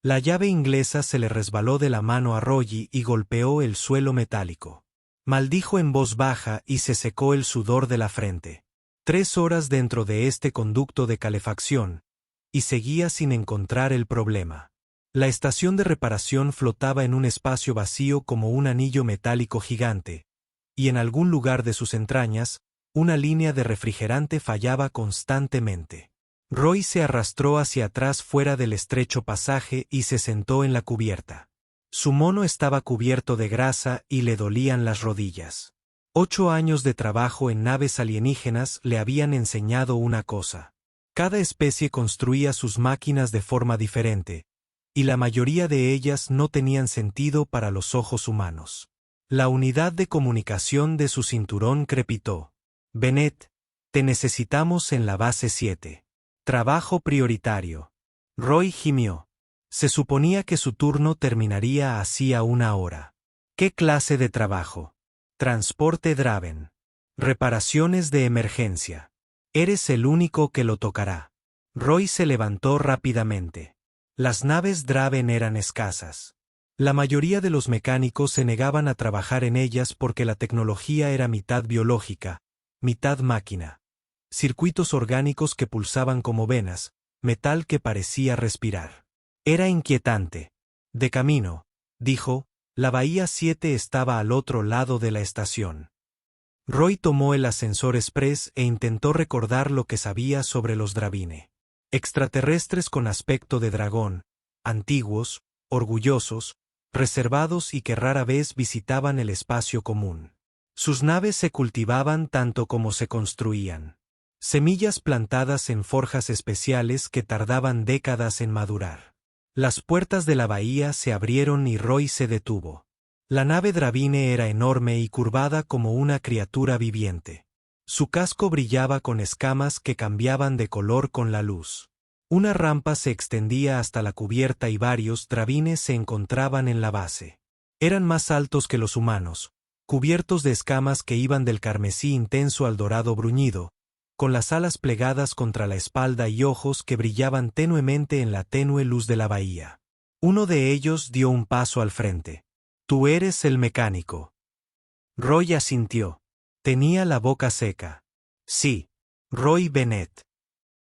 La llave inglesa se le resbaló de la mano a Roy y golpeó el suelo metálico. Maldijo en voz baja y se secó el sudor de la frente. 3 horas dentro de este conducto de calefacción, y seguía sin encontrar el problema. La estación de reparación flotaba en un espacio vacío como un anillo metálico gigante, y en algún lugar de sus entrañas, una línea de refrigerante fallaba constantemente. Roy se arrastró hacia atrás fuera del estrecho pasaje y se sentó en la cubierta. Su mono estaba cubierto de grasa y le dolían las rodillas. 8 años de trabajo en naves alienígenas le habían enseñado una cosa. Cada especie construía sus máquinas de forma diferente, y la mayoría de ellas no tenían sentido para los ojos humanos. La unidad de comunicación de su cinturón crepitó. Bennett, te necesitamos en la base 7. Trabajo prioritario. Roy gimió. Se suponía que su turno terminaría hacía 1 hora. ¿Qué clase de trabajo? Transporte Draven. Reparaciones de emergencia. Eres el único que lo tocará. Roy se levantó rápidamente. Las naves Draven eran escasas. La mayoría de los mecánicos se negaban a trabajar en ellas porque la tecnología era mitad biológica, mitad máquina. Circuitos orgánicos que pulsaban como venas, metal que parecía respirar. Era inquietante. De camino, dijo, la Bahía 7 estaba al otro lado de la estación. Roy tomó el ascensor express e intentó recordar lo que sabía sobre los Dravine. Extraterrestres con aspecto de dragón, antiguos, orgullosos, reservados y que rara vez visitaban el espacio común. Sus naves se cultivaban tanto como se construían. Semillas plantadas en forjas especiales que tardaban décadas en madurar. Las puertas de la bahía se abrieron y Roy se detuvo. La nave Dravine era enorme y curvada como una criatura viviente. Su casco brillaba con escamas que cambiaban de color con la luz. Una rampa se extendía hasta la cubierta y varios Dravines se encontraban en la base. Eran más altos que los humanos, cubiertos de escamas que iban del carmesí intenso al dorado bruñido, con las alas plegadas contra la espalda y ojos que brillaban tenuemente en la tenue luz de la bahía. Uno de ellos dio un paso al frente. «Tú eres el mecánico». Roy asintió. Tenía la boca seca. «Sí, Roy Bennett».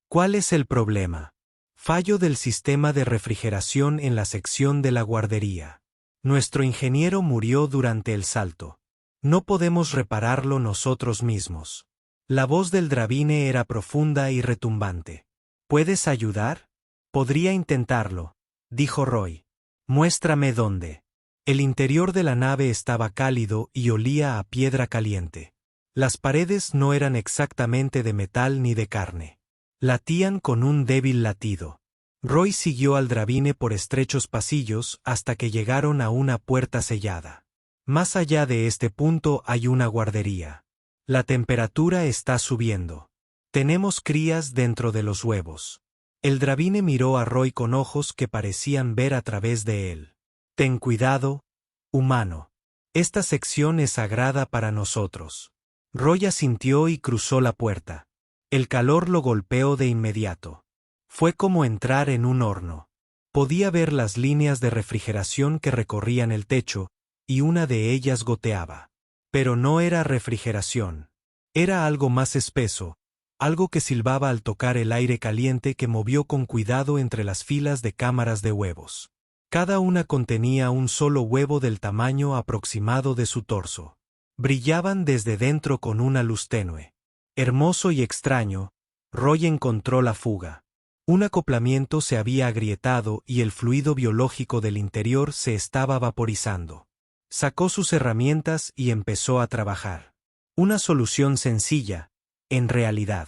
«¿Cuál es el problema?» «Fallo del sistema de refrigeración en la sección de la guardería. Nuestro ingeniero murió durante el salto. No podemos repararlo nosotros mismos». La voz del Dravine era profunda y retumbante. ¿Puedes ayudar? Podría intentarlo, dijo Roy. Muéstrame dónde. El interior de la nave estaba cálido y olía a piedra caliente. Las paredes no eran exactamente de metal ni de carne. Latían con un débil latido. Roy siguió al Dravine por estrechos pasillos hasta que llegaron a una puerta sellada. Más allá de este punto hay una guardería. La temperatura está subiendo. Tenemos crías dentro de los huevos. El Dravine miró a Roy con ojos que parecían ver a través de él. Ten cuidado, humano. Esta sección es sagrada para nosotros. Roy asintió y cruzó la puerta. El calor lo golpeó de inmediato. Fue como entrar en un horno. Podía ver las líneas de refrigeración que recorrían el techo, y una de ellas goteaba. Pero no era refrigeración. Era algo más espeso, algo que silbaba al tocar el aire caliente que movió con cuidado entre las filas de cámaras de huevos. Cada una contenía un solo huevo del tamaño aproximado de su torso. Brillaban desde dentro con una luz tenue. Hermoso y extraño, Roy encontró la fuga. Un acoplamiento se había agrietado y el fluido biológico del interior se estaba vaporizando. Sacó sus herramientas y empezó a trabajar. Una solución sencilla, en realidad.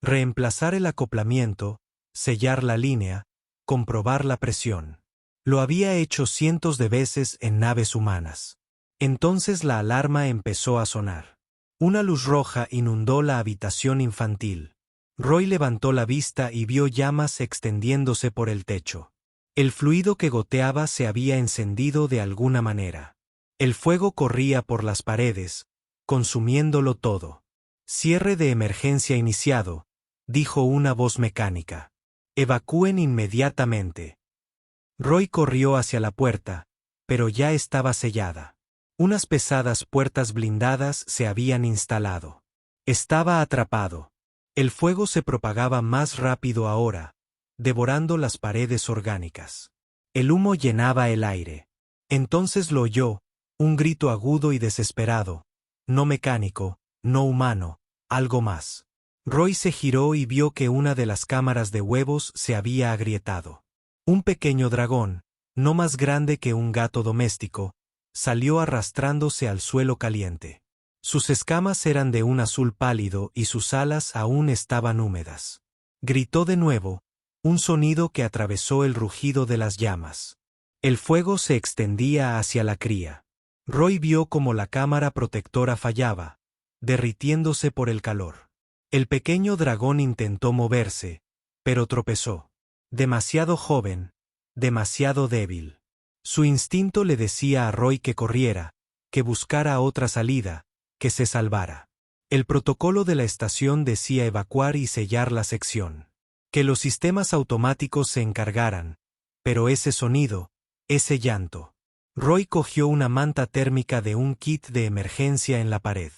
Reemplazar el acoplamiento, sellar la línea, comprobar la presión. Lo había hecho cientos de veces en naves humanas. Entonces la alarma empezó a sonar. Una luz roja inundó la habitación infantil. Roy levantó la vista y vio llamas extendiéndose por el techo. El fluido que goteaba se había encendido de alguna manera. El fuego corría por las paredes, consumiéndolo todo. Cierre de emergencia iniciado, dijo una voz mecánica. Evacúen inmediatamente. Roy corrió hacia la puerta, pero ya estaba sellada. Unas pesadas puertas blindadas se habían instalado. Estaba atrapado. El fuego se propagaba más rápido ahora, devorando las paredes orgánicas. El humo llenaba el aire. Entonces lo oyó, un grito agudo y desesperado. No mecánico, no humano, algo más. Roy se giró y vio que una de las cámaras de huevos se había agrietado. Un pequeño dragón, no más grande que un gato doméstico, salió arrastrándose al suelo caliente. Sus escamas eran de un azul pálido y sus alas aún estaban húmedas. Gritó de nuevo, un sonido que atravesó el rugido de las llamas. El fuego se extendía hacia la cría. Roy vio cómo la cámara protectora fallaba, derritiéndose por el calor. El pequeño dragón intentó moverse, pero tropezó. Demasiado joven, demasiado débil. Su instinto le decía a Roy que corriera, que buscara otra salida, que se salvara. El protocolo de la estación decía evacuar y sellar la sección. Que los sistemas automáticos se encargaran, pero ese sonido, ese llanto. Roy cogió una manta térmica de un kit de emergencia en la pared.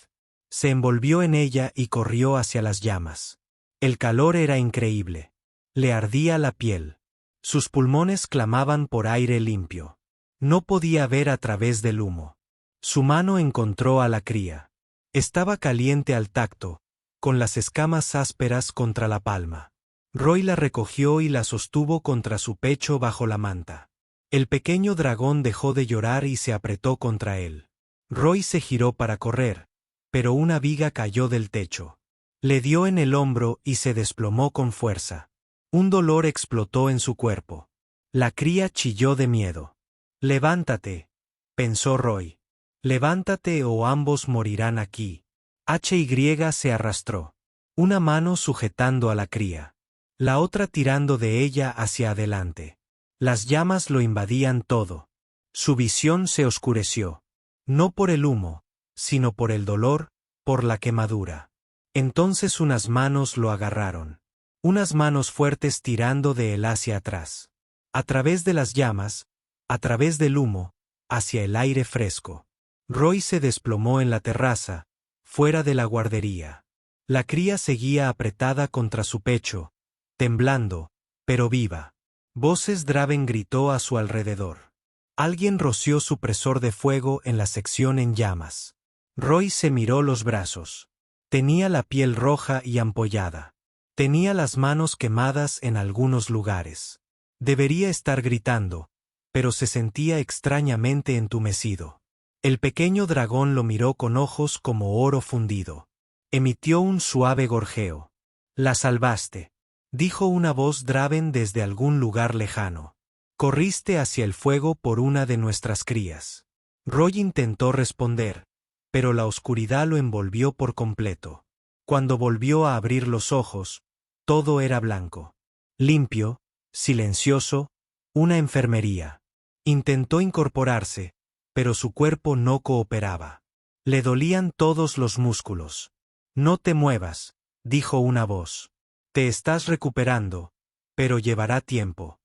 Se envolvió en ella y corrió hacia las llamas. El calor era increíble. Le ardía la piel. Sus pulmones clamaban por aire limpio. No podía ver a través del humo. Su mano encontró a la cría. Estaba caliente al tacto, con las escamas ásperas contra la palma. Roy la recogió y la sostuvo contra su pecho bajo la manta. El pequeño dragón dejó de llorar y se apretó contra él. Roy se giró para correr, pero una viga cayó del techo. Le dio en el hombro y se desplomó con fuerza. Un dolor explotó en su cuerpo. La cría chilló de miedo. «Levántate», pensó Roy. «Levántate o ambos morirán aquí». HY se arrastró. Una mano sujetando a la cría. La otra tirando de ella hacia adelante. Las llamas lo invadían todo. Su visión se oscureció. No por el humo, sino por el dolor, por la quemadura. Entonces unas manos lo agarraron. Unas manos fuertes tirando de él hacia atrás. A través de las llamas, a través del humo, hacia el aire fresco. Roy se desplomó en la terraza, fuera de la guardería. La cría seguía apretada contra su pecho, temblando, pero viva. Voces Draven gritó a su alrededor. Alguien roció supresor de fuego en la sección en llamas. Roy se miró los brazos. Tenía la piel roja y ampollada. Tenía las manos quemadas en algunos lugares. Debería estar gritando, pero se sentía extrañamente entumecido. El pequeño dragón lo miró con ojos como oro fundido. Emitió un suave gorjeo. «La salvaste», dijo una voz Draven desde algún lugar lejano. «Corriste hacia el fuego por una de nuestras crías». Roy intentó responder, pero la oscuridad lo envolvió por completo. Cuando volvió a abrir los ojos, todo era blanco. Limpio, silencioso, una enfermería. Intentó incorporarse, pero su cuerpo no cooperaba. Le dolían todos los músculos. «No te muevas», dijo una voz. «Te estás recuperando, pero llevará tiempo».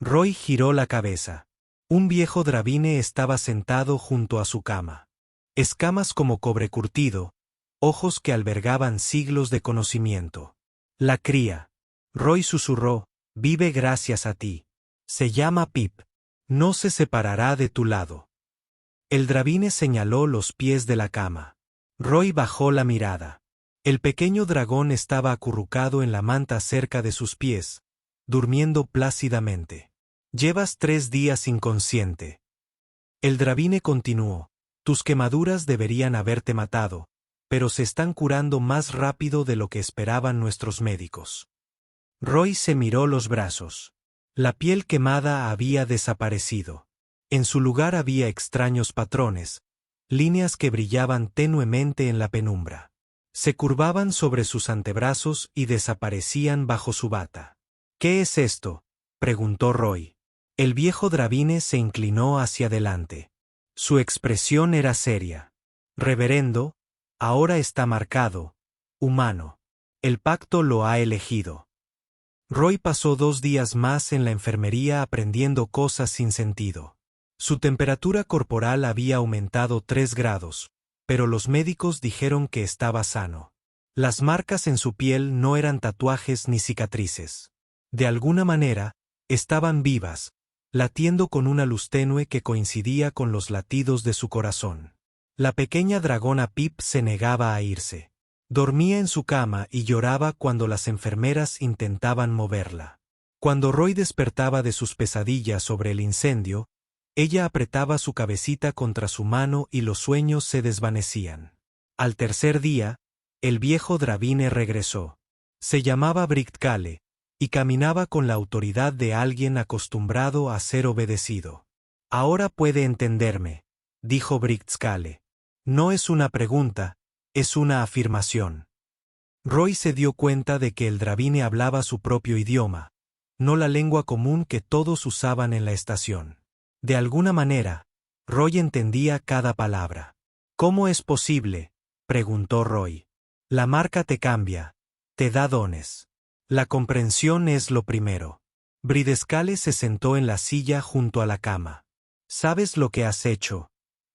Roy giró la cabeza. Un viejo Dravine estaba sentado junto a su cama. Escamas como cobre curtido, ojos que albergaban siglos de conocimiento. «La cría». Roy susurró, «vive gracias a ti. Se llama Pip. No se separará de tu lado». El Dravine señaló los pies de la cama. Roy bajó la mirada. El pequeño dragón estaba acurrucado en la manta cerca de sus pies, durmiendo plácidamente. «Llevas 3 días inconsciente». El Dravine continuó. «Tus quemaduras deberían haberte matado, pero se están curando más rápido de lo que esperaban nuestros médicos». Roy se miró los brazos. La piel quemada había desaparecido. En su lugar había extraños patrones, líneas que brillaban tenuemente en la penumbra. Se curvaban sobre sus antebrazos y desaparecían bajo su bata. «¿Qué es esto?», preguntó Roy. El viejo Dravine se inclinó hacia adelante. Su expresión era seria. «Reverendo, ahora está marcado, humano. El pacto lo ha elegido». Roy pasó 2 días más en la enfermería aprendiendo cosas sin sentido. Su temperatura corporal había aumentado 3 grados, pero los médicos dijeron que estaba sano. Las marcas en su piel no eran tatuajes ni cicatrices. De alguna manera, estaban vivas, latiendo con una luz tenue que coincidía con los latidos de su corazón. La pequeña dragona Pip se negaba a irse. Dormía en su cama y lloraba cuando las enfermeras intentaban moverla. Cuando Roy despertaba de sus pesadillas sobre el incendio, ella apretaba su cabecita contra su mano y los sueños se desvanecían. Al tercer día, el viejo Dravine regresó. Se llamaba Brictkale, y caminaba con la autoridad de alguien acostumbrado a ser obedecido. «Ahora puede entenderme», dijo Brictkale. «No es una pregunta, es una afirmación». Roy se dio cuenta de que el Dravine hablaba su propio idioma, no la lengua común que todos usaban en la estación. De alguna manera, Roy entendía cada palabra. «¿Cómo es posible?», preguntó Roy. «La marca te cambia, te da dones. La comprensión es lo primero». Brictkale se sentó en la silla junto a la cama. «¿Sabes lo que has hecho,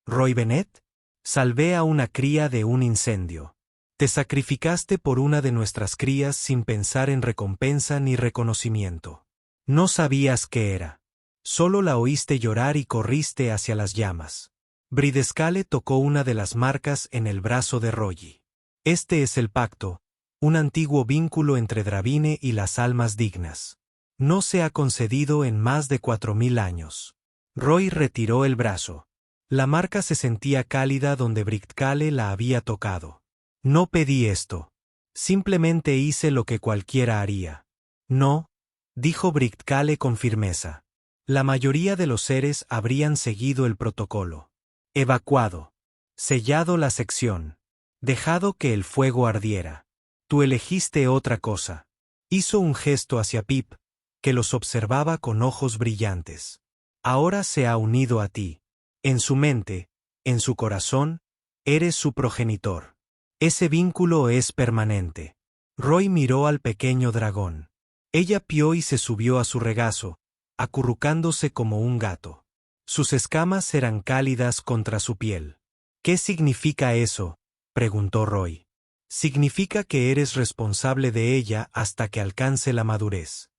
Roy Bennett? Salvé a una cría de un incendio. Te sacrificaste por una de nuestras crías sin pensar en recompensa ni reconocimiento. No sabías qué era. Solo la oíste llorar y corriste hacia las llamas». Brictkale tocó una de las marcas en el brazo de Roy. «Este es el pacto, un antiguo vínculo entre Dravine y las almas dignas. No se ha concedido en más de 4000 años». Roy retiró el brazo. La marca se sentía cálida donde Brictkale la había tocado. «No pedí esto. Simplemente hice lo que cualquiera haría». «No», dijo Brictkale con firmeza. «La mayoría de los seres habrían seguido el protocolo. Evacuado. Sellado la sección. Dejado que el fuego ardiera. Tú elegiste otra cosa». Hizo un gesto hacia Pip, que los observaba con ojos brillantes. «Ahora se ha unido a ti. En su mente, en su corazón, eres su progenitor. Ese vínculo es permanente». Roy miró al pequeño dragón. Ella pió y se subió a su regazo, acurrucándose como un gato. Sus escamas eran cálidas contra su piel. «¿Qué significa eso?», preguntó Roy. «Significa que eres responsable de ella hasta que alcance la madurez.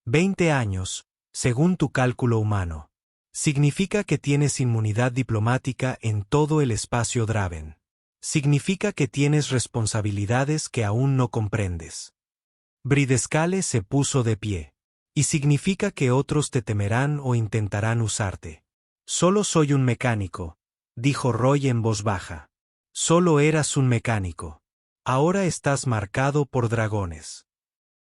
20 años, según tu cálculo humano. Significa que tienes inmunidad diplomática en todo el espacio Draven. Significa que tienes responsabilidades que aún no comprendes». Brictkale se puso de pie. «Y significa que otros te temerán o intentarán usarte». «Solo soy un mecánico», dijo Roy en voz baja. «Solo eras un mecánico. Ahora estás marcado por dragones».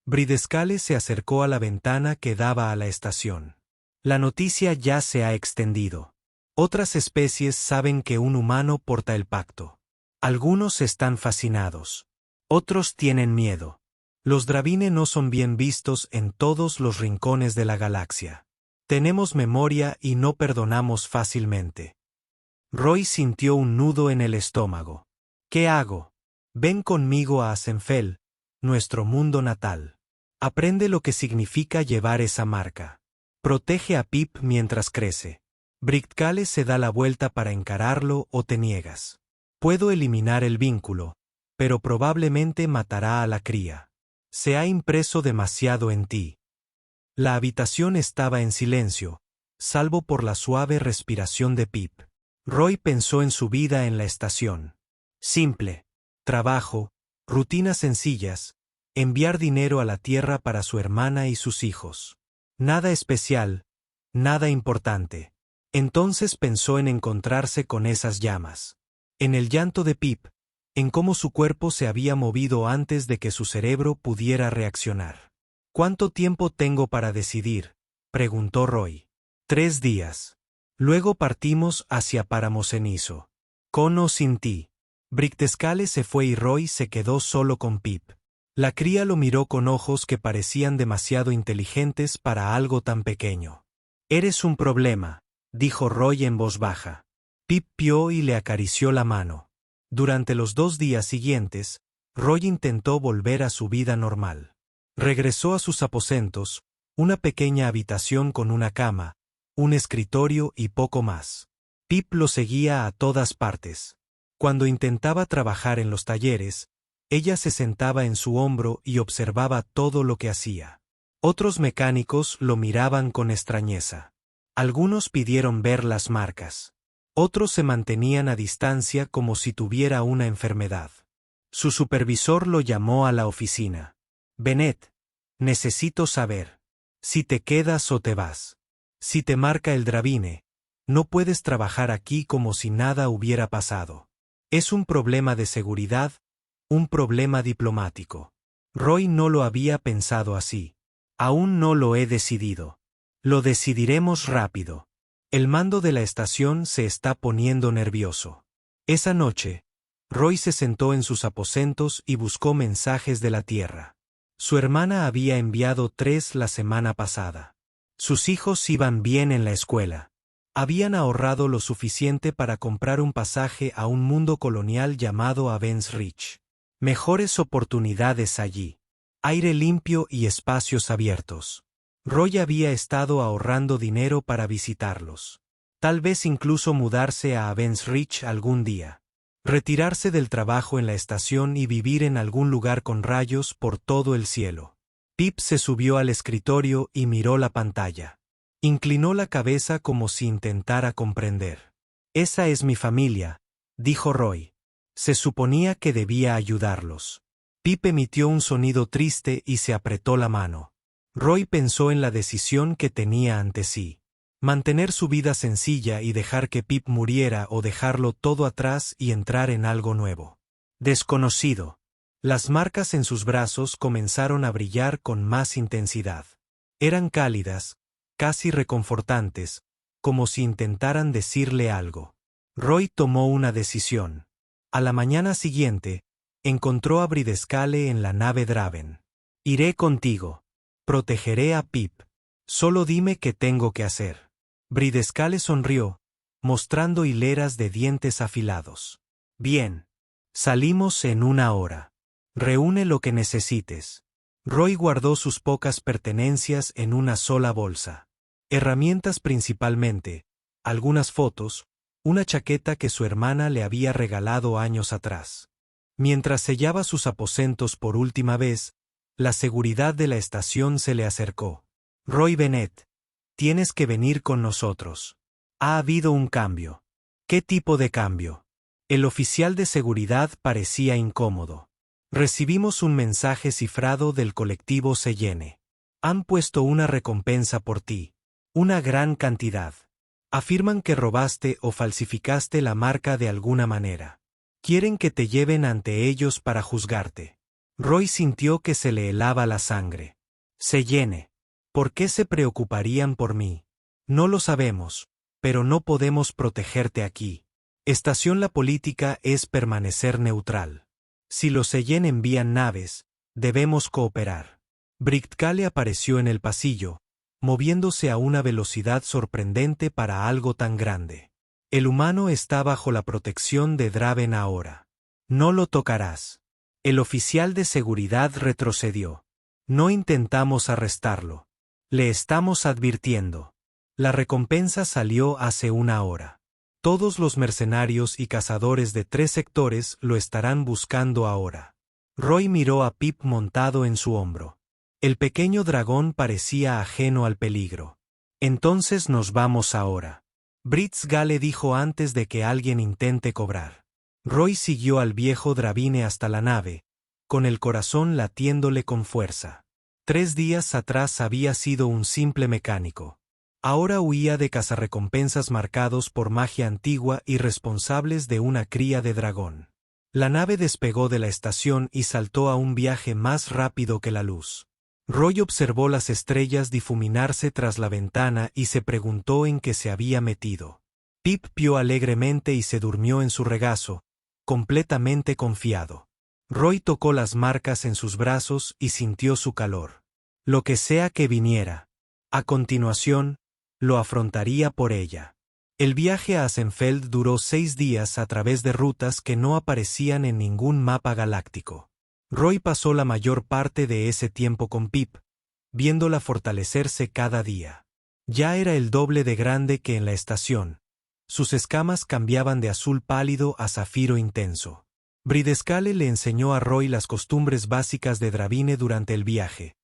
Brictkale se acercó a la ventana que daba a la estación. «La noticia ya se ha extendido. Otras especies saben que un humano porta el pacto. Algunos están fascinados. Otros tienen miedo. Los Dravine no son bien vistos en todos los rincones de la galaxia. Tenemos memoria y no perdonamos fácilmente». Roy sintió un nudo en el estómago. «¿Qué hago? Ven conmigo a Asenfell, nuestro mundo natal. Aprende lo que significa llevar esa marca. Protege a Pip mientras crece». Brictkale se da la vuelta para encararlo o te niegas. «Puedo eliminar el vínculo, pero probablemente matará a la cría. Se ha impreso demasiado en ti». La habitación estaba en silencio, salvo por la suave respiración de Pip. Roy pensó en su vida en la estación. Simple. Trabajo, rutinas sencillas, enviar dinero a la tierra para su hermana y sus hijos. Nada especial, nada importante. Entonces pensó en encontrarse con esas llamas. En el llanto de Pip, en cómo su cuerpo se había movido antes de que su cerebro pudiera reaccionar. «¿Cuánto tiempo tengo para decidir?», preguntó Roy. 3 días. Luego partimos hacia Páramo Cenizo. Con o sin ti». Brictkale se fue y Roy se quedó solo con Pip. La cría lo miró con ojos que parecían demasiado inteligentes para algo tan pequeño. «Eres un problema», dijo Roy en voz baja. Pip pió y le acarició la mano. Durante los 2 días siguientes, Roy intentó volver a su vida normal. Regresó a sus aposentos, una pequeña habitación con una cama, un escritorio y poco más. Pip lo seguía a todas partes. Cuando intentaba trabajar en los talleres, ella se sentaba en su hombro y observaba todo lo que hacía. Otros mecánicos lo miraban con extrañeza. Algunos pidieron ver las marcas. Otros se mantenían a distancia como si tuviera una enfermedad. Su supervisor lo llamó a la oficina. Bennett, necesito saber. Si te quedas o te vas. Si te marca el Dravine, no puedes trabajar aquí como si nada hubiera pasado. Es un problema de seguridad, un problema diplomático. Roy no lo había pensado así. Aún no lo he decidido. Lo decidiremos rápido. El mando de la estación se está poniendo nervioso. Esa noche, Roy se sentó en sus aposentos y buscó mensajes de la Tierra. Su hermana había enviado 3 la semana pasada. Sus hijos iban bien en la escuela. Habían ahorrado lo suficiente para comprar un pasaje a un mundo colonial llamado Avens Ridge. Mejores oportunidades allí. Aire limpio y espacios abiertos. Roy había estado ahorrando dinero para visitarlos. Tal vez incluso mudarse a Avens Ridge algún día. Retirarse del trabajo en la estación y vivir en algún lugar con rayos por todo el cielo. Pip se subió al escritorio y miró la pantalla. Inclinó la cabeza como si intentara comprender. Esa es mi familia, dijo Roy. Se suponía que debía ayudarlos. Pip emitió un sonido triste y se apretó la mano. Roy pensó en la decisión que tenía ante sí. Mantener su vida sencilla y dejar que Pip muriera o dejarlo todo atrás y entrar en algo nuevo. Desconocido. Las marcas en sus brazos comenzaron a brillar con más intensidad. Eran cálidas, casi reconfortantes, como si intentaran decirle algo. Roy tomó una decisión. A la mañana siguiente, encontró a Bridescale en la nave Draven. Iré contigo. Protegeré a Pip. Solo dime qué tengo que hacer. Bridescale sonrió, mostrando hileras de dientes afilados. Bien. Salimos en 1 hora. Reúne lo que necesites. Roy guardó sus pocas pertenencias en una sola bolsa. Herramientas principalmente, algunas fotos, una chaqueta que su hermana le había regalado años atrás. Mientras sellaba sus aposentos por última vez, la seguridad de la estación se le acercó. Roy Bennett, tienes que venir con nosotros. Ha habido un cambio. ¿Qué tipo de cambio? El oficial de seguridad parecía incómodo. Recibimos un mensaje cifrado del colectivo Sellene. Han puesto una recompensa por ti. Una gran cantidad. Afirman que robaste o falsificaste la marca de alguna manera. Quieren que te lleven ante ellos para juzgarte. Roy sintió que se le helaba la sangre. Sellene. ¿Por qué se preocuparían por mí? No lo sabemos, pero no podemos protegerte aquí. Estación La política es permanecer neutral. Si los Sellene envían naves, debemos cooperar. Bridescale apareció en el pasillo, moviéndose a una velocidad sorprendente para algo tan grande. El humano está bajo la protección de Draven ahora. No lo tocarás. El oficial de seguridad retrocedió. No intentamos arrestarlo. Le estamos advirtiendo. La recompensa salió hace 1 hora. Todos los mercenarios y cazadores de 3 sectores lo estarán buscando ahora. Roy miró a Pip montado en su hombro. El pequeño dragón parecía ajeno al peligro. Entonces nos vamos ahora. Bridescale dijo antes de que alguien intente cobrar. Roy siguió al viejo Dravine hasta la nave, con el corazón latiéndole con fuerza. 3 días atrás había sido un simple mecánico. Ahora huía de cazarrecompensas marcados por magia antigua y responsables de una cría de dragón. La nave despegó de la estación y saltó a un viaje más rápido que la luz. Roy observó las estrellas difuminarse tras la ventana y se preguntó en qué se había metido. Pip pió alegremente y se durmió en su regazo, completamente confiado. Roy tocó las marcas en sus brazos y sintió su calor. Lo que sea que viniera. A continuación, lo afrontaría por ella. El viaje a Asenfeld duró 6 días a través de rutas que no aparecían en ningún mapa galáctico. Roy pasó la mayor parte de ese tiempo con Pip, viéndola fortalecerse cada día. Ya era el doble de grande que en la estación. Sus escamas cambiaban de azul pálido a zafiro intenso. Bridescale le enseñó a Roy las costumbres básicas de Dravine durante el viaje,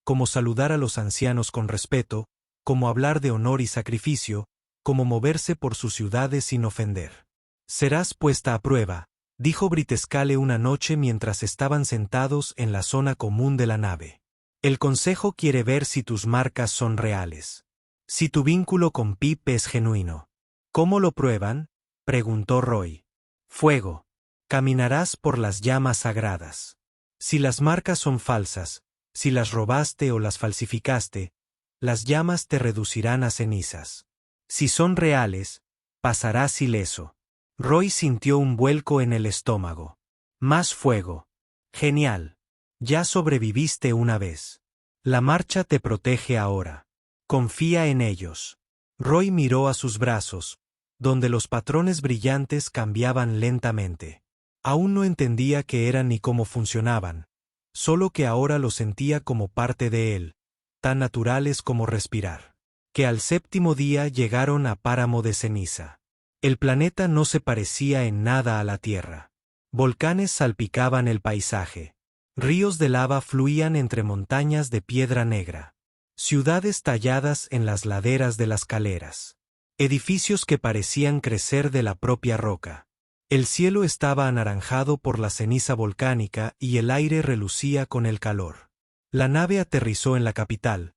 como saludar a los ancianos con respeto, como hablar de honor y sacrificio, como moverse por sus ciudades sin ofender. Serás puesta a prueba, dijo Bridescale una noche mientras estaban sentados en la zona común de la nave. El consejo quiere ver si tus marcas son reales. Si tu vínculo con Pip es genuino. ¿Cómo lo prueban?, preguntó Roy. Fuego. Caminarás por las llamas sagradas. Si las marcas son falsas, si las robaste o las falsificaste, las llamas te reducirán a cenizas. Si son reales, pasarás ileso. Roy sintió un vuelco en el estómago. Más fuego. Genial. Ya sobreviviste una vez. La marcha te protege ahora. Confía en ellos. Roy miró a sus brazos, donde los patrones brillantes cambiaban lentamente. Aún no entendía qué eran ni cómo funcionaban, solo que ahora lo sentía como parte de él, tan naturales como respirar. Que al séptimo día llegaron a Páramo de Ceniza. El planeta no se parecía en nada a la Tierra. Volcanes salpicaban el paisaje. Ríos de lava fluían entre montañas de piedra negra. Ciudades talladas en las laderas de las caleras. Edificios que parecían crecer de la propia roca. El cielo estaba anaranjado por la ceniza volcánica y el aire relucía con el calor. La nave aterrizó en la capital,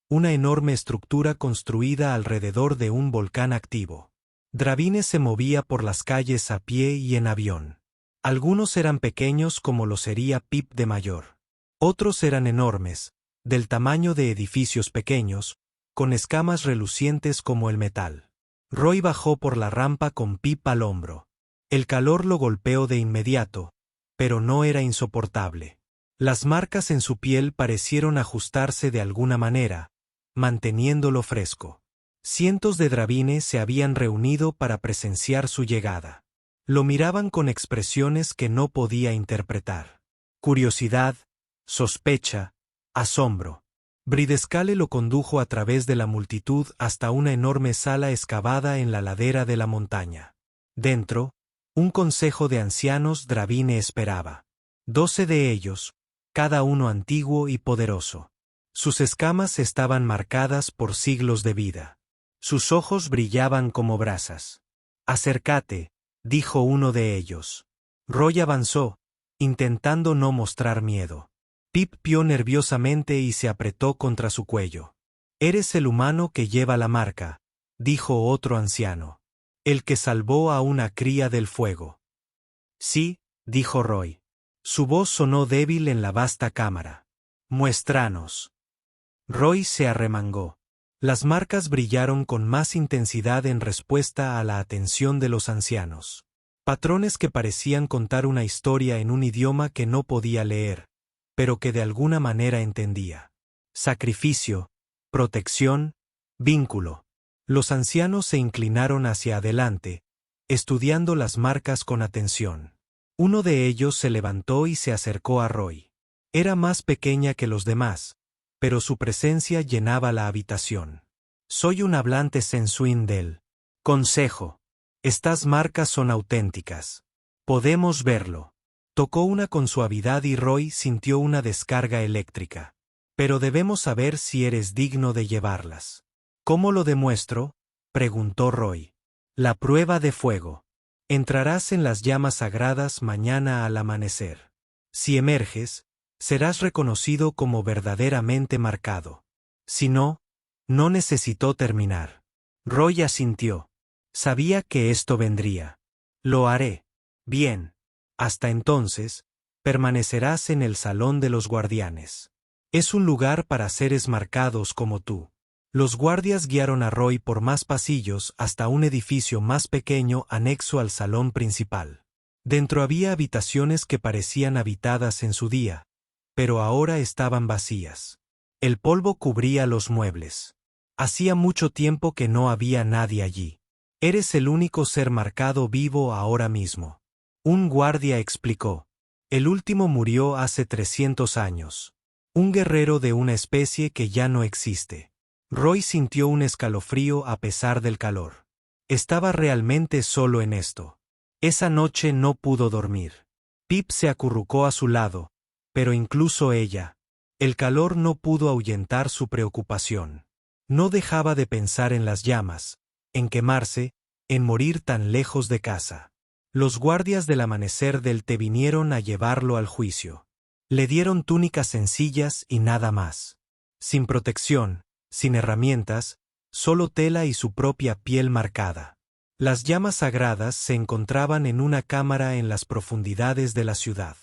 una enorme estructura construida alrededor de un volcán activo. Dravine se movía por las calles a pie y en avión. Algunos eran pequeños como lo sería Pip de mayor. Otros eran enormes, del tamaño de edificios pequeños, con escamas relucientes como el metal. Roy bajó por la rampa con Pip al hombro. El calor lo golpeó de inmediato, pero no era insoportable. Las marcas en su piel parecieron ajustarse de alguna manera, manteniéndolo fresco. Cientos de Dravine se habían reunido para presenciar su llegada. Lo miraban con expresiones que no podía interpretar. Curiosidad, sospecha, asombro. Bridescale lo condujo a través de la multitud hasta una enorme sala excavada en la ladera de la montaña. Dentro, un consejo de ancianos Dravine esperaba. 12 de ellos, cada uno antiguo y poderoso. Sus escamas estaban marcadas por siglos de vida. Sus ojos brillaban como brasas. «Acércate», dijo uno de ellos. Roy avanzó, intentando no mostrar miedo. Pip pió nerviosamente y se apretó contra su cuello. «Eres el humano que lleva la marca», dijo otro anciano. «El que salvó a una cría del fuego». «Sí», dijo Roy. Su voz sonó débil en la vasta cámara. «Muéstranos». Roy se arremangó. Las marcas brillaron con más intensidad en respuesta a la atención de los ancianos. Patrones que parecían contar una historia en un idioma que no podía leer, pero que de alguna manera entendía. Sacrificio, protección, vínculo. Los ancianos se inclinaron hacia adelante, estudiando las marcas con atención. Uno de ellos se levantó y se acercó a Roy. Era más pequeña que los demás, pero su presencia llenaba la habitación. «Soy un hablante sensuín del Consejo. Estas marcas son auténticas. Podemos verlo». Tocó una con suavidad y Roy sintió una descarga eléctrica. «Pero debemos saber si eres digno de llevarlas». «¿Cómo lo demuestro?», preguntó Roy. «La prueba de fuego. Entrarás en las llamas sagradas mañana al amanecer. Si emerges, serás reconocido como verdaderamente marcado. Si no, no necesitó terminar». Roy asintió. Sabía que esto vendría. «Lo haré». «Bien. Hasta entonces, permanecerás en el Salón de los Guardianes. Es un lugar para seres marcados como tú». Los guardias guiaron a Roy por más pasillos hasta un edificio más pequeño anexo al salón principal. Dentro había habitaciones que parecían habitadas en su día, pero ahora estaban vacías. El polvo cubría los muebles. Hacía mucho tiempo que no había nadie allí. «Eres el único ser marcado vivo ahora mismo», un guardia explicó. El último murió hace 300 años. Un guerrero de una especie que ya no existe. Roy sintió un escalofrío a pesar del calor. Estaba realmente solo en esto. Esa noche no pudo dormir. Pip se acurrucó a su lado, pero incluso ella. El calor no pudo ahuyentar su preocupación. No dejaba de pensar en las llamas, en quemarse, en morir tan lejos de casa. Los guardias del amanecer del té vinieron a llevarlo al juicio. Le dieron túnicas sencillas y nada más. Sin protección, sin herramientas, solo tela y su propia piel marcada. Las llamas sagradas se encontraban en una cámara en las profundidades de la ciudad.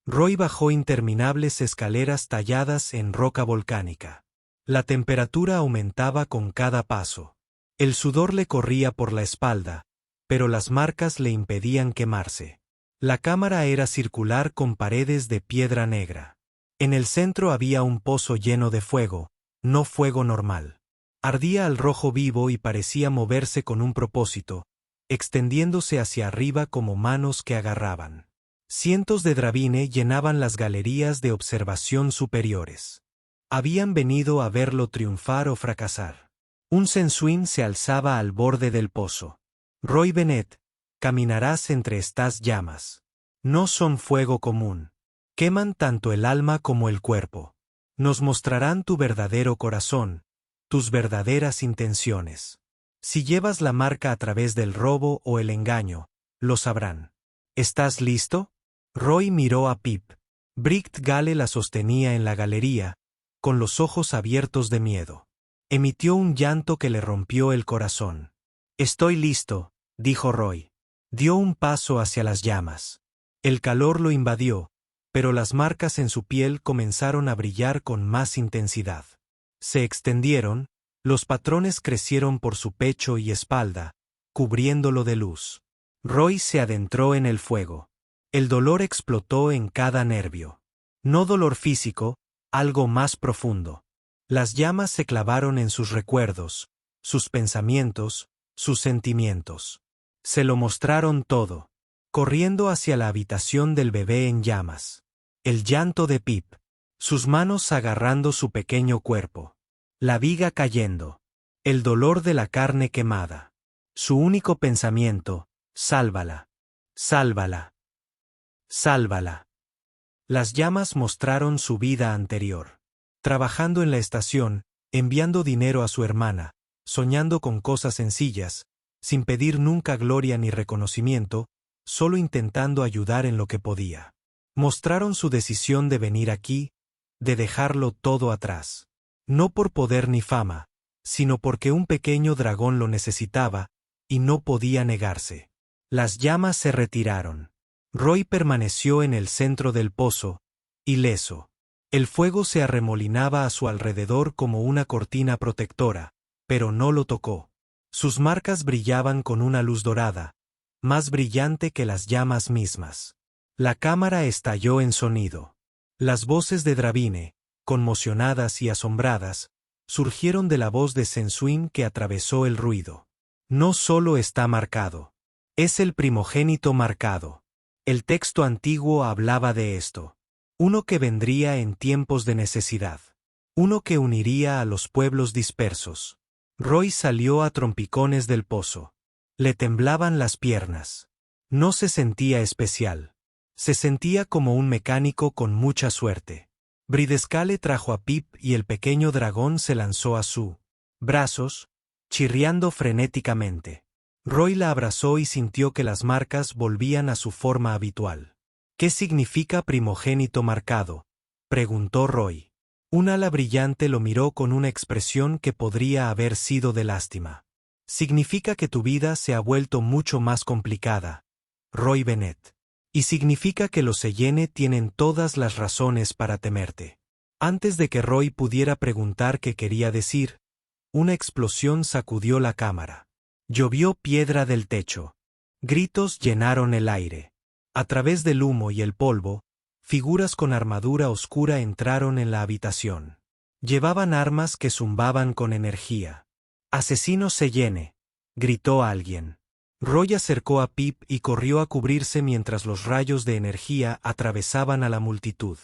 Roy bajó interminables escaleras talladas en roca volcánica. La temperatura aumentaba con cada paso. El sudor le corría por la espalda, pero las marcas le impedían quemarse. La cámara era circular con paredes de piedra negra. En el centro había un pozo lleno de fuego, no fuego normal. Ardía al rojo vivo y parecía moverse con un propósito, extendiéndose hacia arriba como manos que agarraban. Cientos de drabine llenaban las galerías de observación superiores. Habían venido a verlo triunfar o fracasar. Un censuín se alzaba al borde del pozo. Roy Bennett, caminarás entre estas llamas. No son fuego común. Queman tanto el alma como el cuerpo. Nos mostrarán tu verdadero corazón, tus verdaderas intenciones. Si llevas la marca a través del robo o el engaño, lo sabrán. ¿Estás listo? Roy miró a Pip. Bright Gale la sostenía en la galería, con los ojos abiertos de miedo. Emitió un llanto que le rompió el corazón. Estoy listo, dijo Roy. Dio un paso hacia las llamas. El calor lo invadió, pero las marcas en su piel comenzaron a brillar con más intensidad. Se extendieron, los patrones crecieron por su pecho y espalda, cubriéndolo de luz. Roy se adentró en el fuego. El dolor explotó en cada nervio. No dolor físico, algo más profundo. Las llamas se clavaron en sus recuerdos, sus pensamientos, sus sentimientos. Se lo mostraron todo, corriendo hacia la habitación del bebé en llamas. El llanto de Pip, sus manos agarrando su pequeño cuerpo. La viga cayendo. El dolor de la carne quemada. Su único pensamiento, sálvala. Sálvala. Sálvala. Las llamas mostraron su vida anterior. Trabajando en la estación, enviando dinero a su hermana, soñando con cosas sencillas, sin pedir nunca gloria ni reconocimiento, solo intentando ayudar en lo que podía. Mostraron su decisión de venir aquí, de dejarlo todo atrás. No por poder ni fama, sino porque un pequeño dragón lo necesitaba, y no podía negarse. Las llamas se retiraron. Roy permaneció en el centro del pozo, ileso. El fuego se arremolinaba a su alrededor como una cortina protectora, pero no lo tocó. Sus marcas brillaban con una luz dorada, más brillante que las llamas mismas. La cámara estalló en sonido. Las voces de Drabine, conmocionadas y asombradas, surgieron de la voz de Censuín que atravesó el ruido. No solo está marcado. Es el primogénito marcado. El texto antiguo hablaba de esto. Uno que vendría en tiempos de necesidad. Uno que uniría a los pueblos dispersos. Roy salió a trompicones del pozo. Le temblaban las piernas. No se sentía especial. Se sentía como un mecánico con mucha suerte. Bridescale trajo a Pip y el pequeño dragón se lanzó a sus brazos, chirriando frenéticamente. Roy la abrazó y sintió que las marcas volvían a su forma habitual. ¿Qué significa primogénito marcado?, preguntó Roy. Un ala brillante lo miró con una expresión que podría haber sido de lástima. Significa que tu vida se ha vuelto mucho más complicada, Roy Bennett. Y significa que los Sellene tienen todas las razones para temerte. Antes de que Roy pudiera preguntar qué quería decir, una explosión sacudió la cámara. Llovió piedra del techo. Gritos llenaron el aire. A través del humo y el polvo, figuras con armadura oscura entraron en la habitación. Llevaban armas que zumbaban con energía. «¡Asesino Sellene!», gritó alguien. Roy acercó a Pip y corrió a cubrirse mientras los rayos de energía atravesaban a la multitud.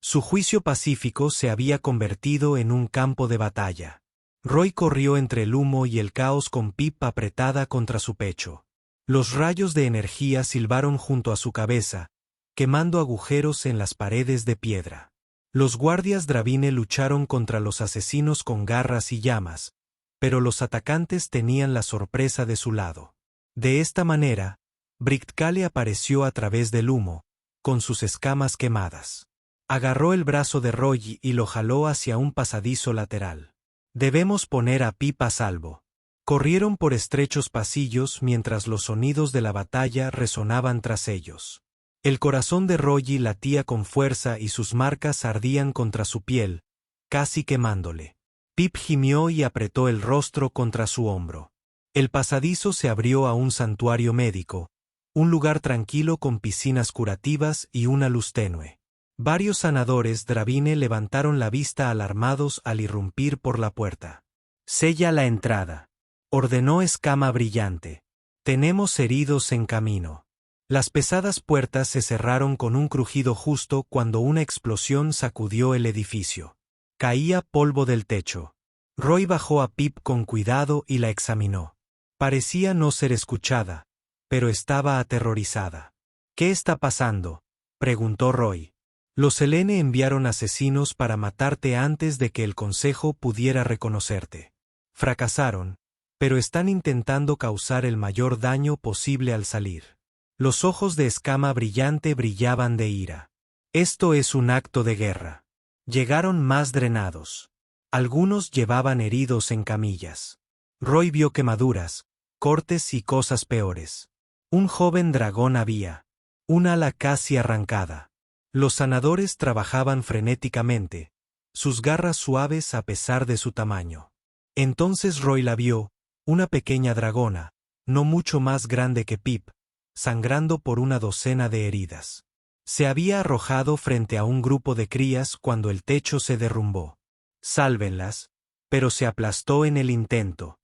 Su juicio pacífico se había convertido en un campo de batalla. Roy corrió entre el humo y el caos con Pip apretada contra su pecho. Los rayos de energía silbaron junto a su cabeza, quemando agujeros en las paredes de piedra. Los guardias Dravine lucharon contra los asesinos con garras y llamas, pero los atacantes tenían la sorpresa de su lado. De esta manera, Brictkale apareció a través del humo, con sus escamas quemadas. Agarró el brazo de Roy y lo jaló hacia un pasadizo lateral. Debemos poner a Pip a salvo. Corrieron por estrechos pasillos mientras los sonidos de la batalla resonaban tras ellos. El corazón de Roy latía con fuerza y sus marcas ardían contra su piel, casi quemándole. Pip gimió y apretó el rostro contra su hombro. El pasadizo se abrió a un santuario médico, un lugar tranquilo con piscinas curativas y una luz tenue. Varios sanadores Dravine levantaron la vista alarmados al irrumpir por la puerta. «Sella la entrada», ordenó Escama Brillante. «Tenemos heridos en camino». Las pesadas puertas se cerraron con un crujido justo cuando una explosión sacudió el edificio. Caía polvo del techo. Roy bajó a Pip con cuidado y la examinó. Parecía no ser escuchada, pero estaba aterrorizada. «¿Qué está pasando?», preguntó Roy. «Los Selene enviaron asesinos para matarte antes de que el Consejo pudiera reconocerte. Fracasaron, pero están intentando causar el mayor daño posible al salir». Los ojos de Escama Brillante brillaban de ira. «Esto es un acto de guerra». Llegaron más drenados. Algunos llevaban heridos en camillas. Roy vio quemaduras, cortes y cosas peores. Un joven dragón había. Un ala casi arrancada. Los sanadores trabajaban frenéticamente, sus garras suaves a pesar de su tamaño. Entonces Roy la vio, una pequeña dragona, no mucho más grande que Pip, sangrando por una docena de heridas. Se había arrojado frente a un grupo de crías cuando el techo se derrumbó. «Sálvenlas», pero se aplastó en el intento.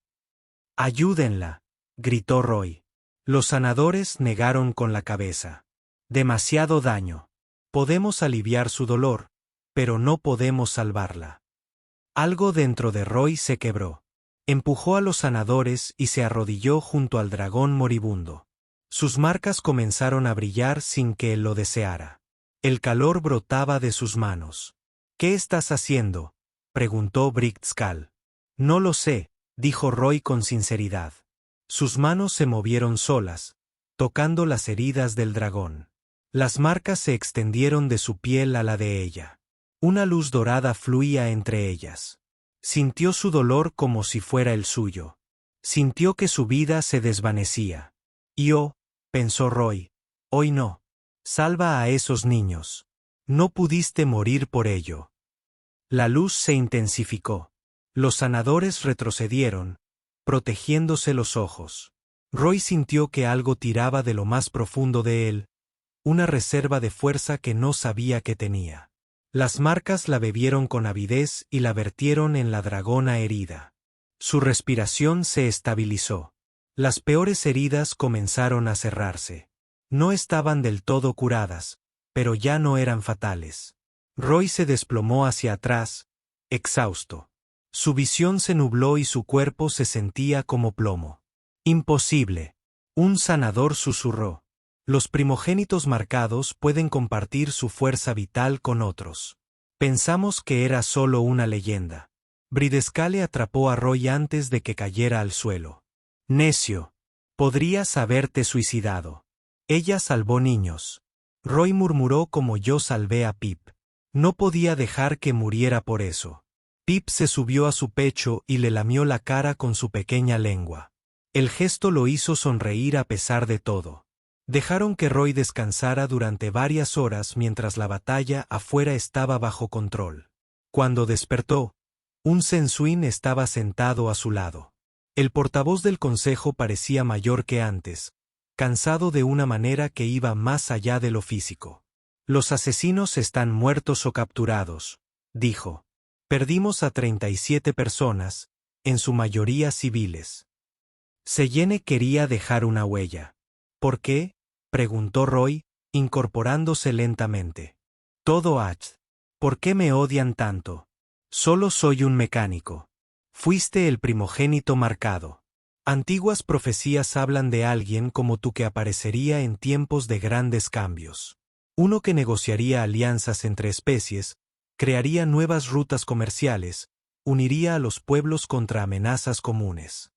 «Ayúdenla», gritó Roy. Los sanadores negaron con la cabeza. «Demasiado daño. Podemos aliviar su dolor, pero no podemos salvarla». Algo dentro de Roy se quebró. Empujó a los sanadores y se arrodilló junto al dragón moribundo. Sus marcas comenzaron a brillar sin que él lo deseara. El calor brotaba de sus manos. «¿Qué estás haciendo?», preguntó Brictkale. «No lo sé», dijo Roy con sinceridad. Sus manos se movieron solas, tocando las heridas del dragón. Las marcas se extendieron de su piel a la de ella. Una luz dorada fluía entre ellas. Sintió su dolor como si fuera el suyo. Sintió que su vida se desvanecía. «Y oh», pensó Roy, «hoy no. Salva a esos niños. No pudiste morir por ello». La luz se intensificó. Los sanadores retrocedieron, protegiéndose los ojos. Roy sintió que algo tiraba de lo más profundo de él, una reserva de fuerza que no sabía que tenía. Las marcas la bebieron con avidez y la vertieron en la dragona herida. Su respiración se estabilizó. Las peores heridas comenzaron a cerrarse. No estaban del todo curadas, pero ya no eran fatales. Roy se desplomó hacia atrás, exhausto. Su visión se nubló y su cuerpo se sentía como plomo. «Imposible», un sanador susurró. «Los primogénitos marcados pueden compartir su fuerza vital con otros. Pensamos que era solo una leyenda». Brictkale atrapó a Roy antes de que cayera al suelo. «Necio. Podrías haberte suicidado. Ella salvó niños». Roy murmuró como yo salvé a Pip. No podía dejar que muriera por eso. Pip se subió a su pecho y le lamió la cara con su pequeña lengua. El gesto lo hizo sonreír a pesar de todo. Dejaron que Roy descansara durante varias horas mientras la batalla afuera estaba bajo control. Cuando despertó, un Sensuin estaba sentado a su lado. El portavoz del consejo parecía mayor que antes, cansado de una manera que iba más allá de lo físico. «Los asesinos están muertos o capturados», dijo. «Perdimos a 37 personas, en su mayoría civiles». Selene quería dejar una huella. ¿Por qué? Preguntó Roy, incorporándose lentamente. Todo H. ¿Por qué me odian tanto? Solo soy un mecánico. Fuiste el primogénito marcado. Antiguas profecías hablan de alguien como tú que aparecería en tiempos de grandes cambios. Uno que negociaría alianzas entre especies, crearía nuevas rutas comerciales, uniría a los pueblos contra amenazas comunes.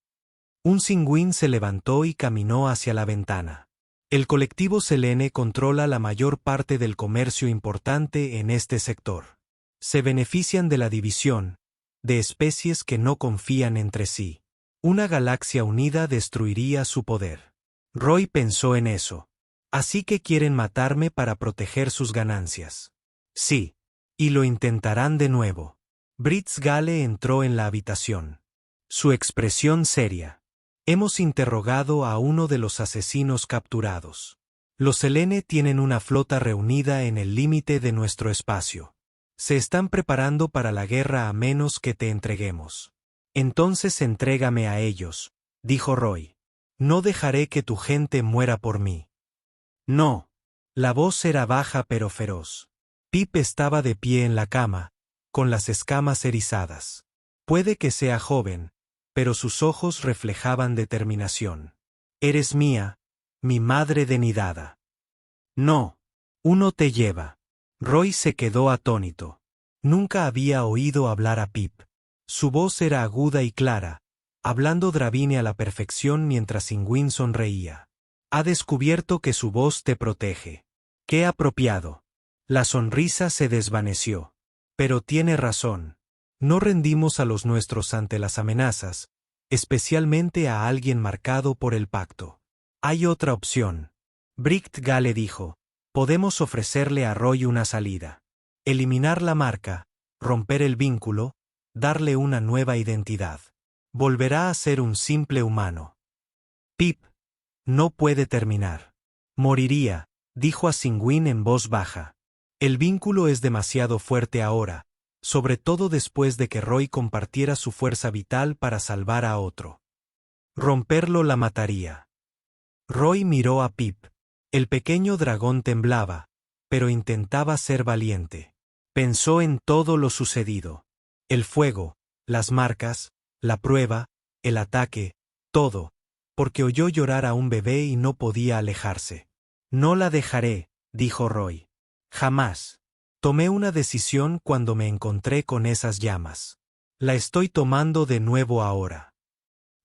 Un Cingüín se levantó y caminó hacia la ventana. El colectivo Selene controla la mayor parte del comercio importante en este sector. Se benefician de la división, de especies que no confían entre sí. Una galaxia unida destruiría su poder. Roy pensó en eso. Así que quieren matarme para proteger sus ganancias. Sí. Y lo intentarán de nuevo. Britz Gale entró en la habitación. Su expresión seria. Hemos interrogado a uno de los asesinos capturados. Los Selene tienen una flota reunida en el límite de nuestro espacio. Se están preparando para la guerra a menos que te entreguemos. Entonces entrégame a ellos, dijo Roy. No dejaré que tu gente muera por mí. No. La voz era baja pero feroz. Pip estaba de pie en la cama, con las escamas erizadas. Puede que sea joven, pero sus ojos reflejaban determinación. Eres mía, mi madre denidada. No. Uno te lleva. Roy se quedó atónito. Nunca había oído hablar a Pip. Su voz era aguda y clara, hablando Dravine a la perfección mientras Cingüín sonreía. Ha descubierto que su voz te protege. ¡Qué apropiado! La sonrisa se desvaneció. Pero tiene razón. No rendimos a los nuestros ante las amenazas, especialmente a alguien marcado por el pacto. Hay otra opción. Britz Gale dijo. Podemos ofrecerle a Roy una salida. Eliminar la marca, romper el vínculo, darle una nueva identidad. Volverá a ser un simple humano. Pip. No puede terminar. Moriría, dijo a Cingüín en voz baja. El vínculo es demasiado fuerte ahora, sobre todo después de que Roy compartiera su fuerza vital para salvar a otro. Romperlo la mataría. Roy miró a Pip. El pequeño dragón temblaba, pero intentaba ser valiente. Pensó en todo lo sucedido. El fuego, las marcas, la prueba, el ataque, todo, porque oyó llorar a un bebé y no podía alejarse. No la dejaré, dijo Roy. Jamás. Tomé una decisión cuando me encontré con esas llamas. La estoy tomando de nuevo ahora.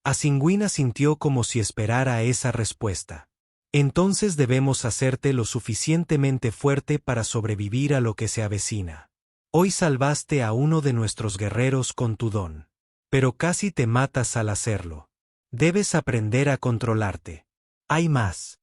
A Cingüín asintió como si esperara esa respuesta. Entonces debemos hacerte lo suficientemente fuerte para sobrevivir a lo que se avecina. Hoy salvaste a uno de nuestros guerreros con tu don. Pero casi te matas al hacerlo. Debes aprender a controlarte. Hay más.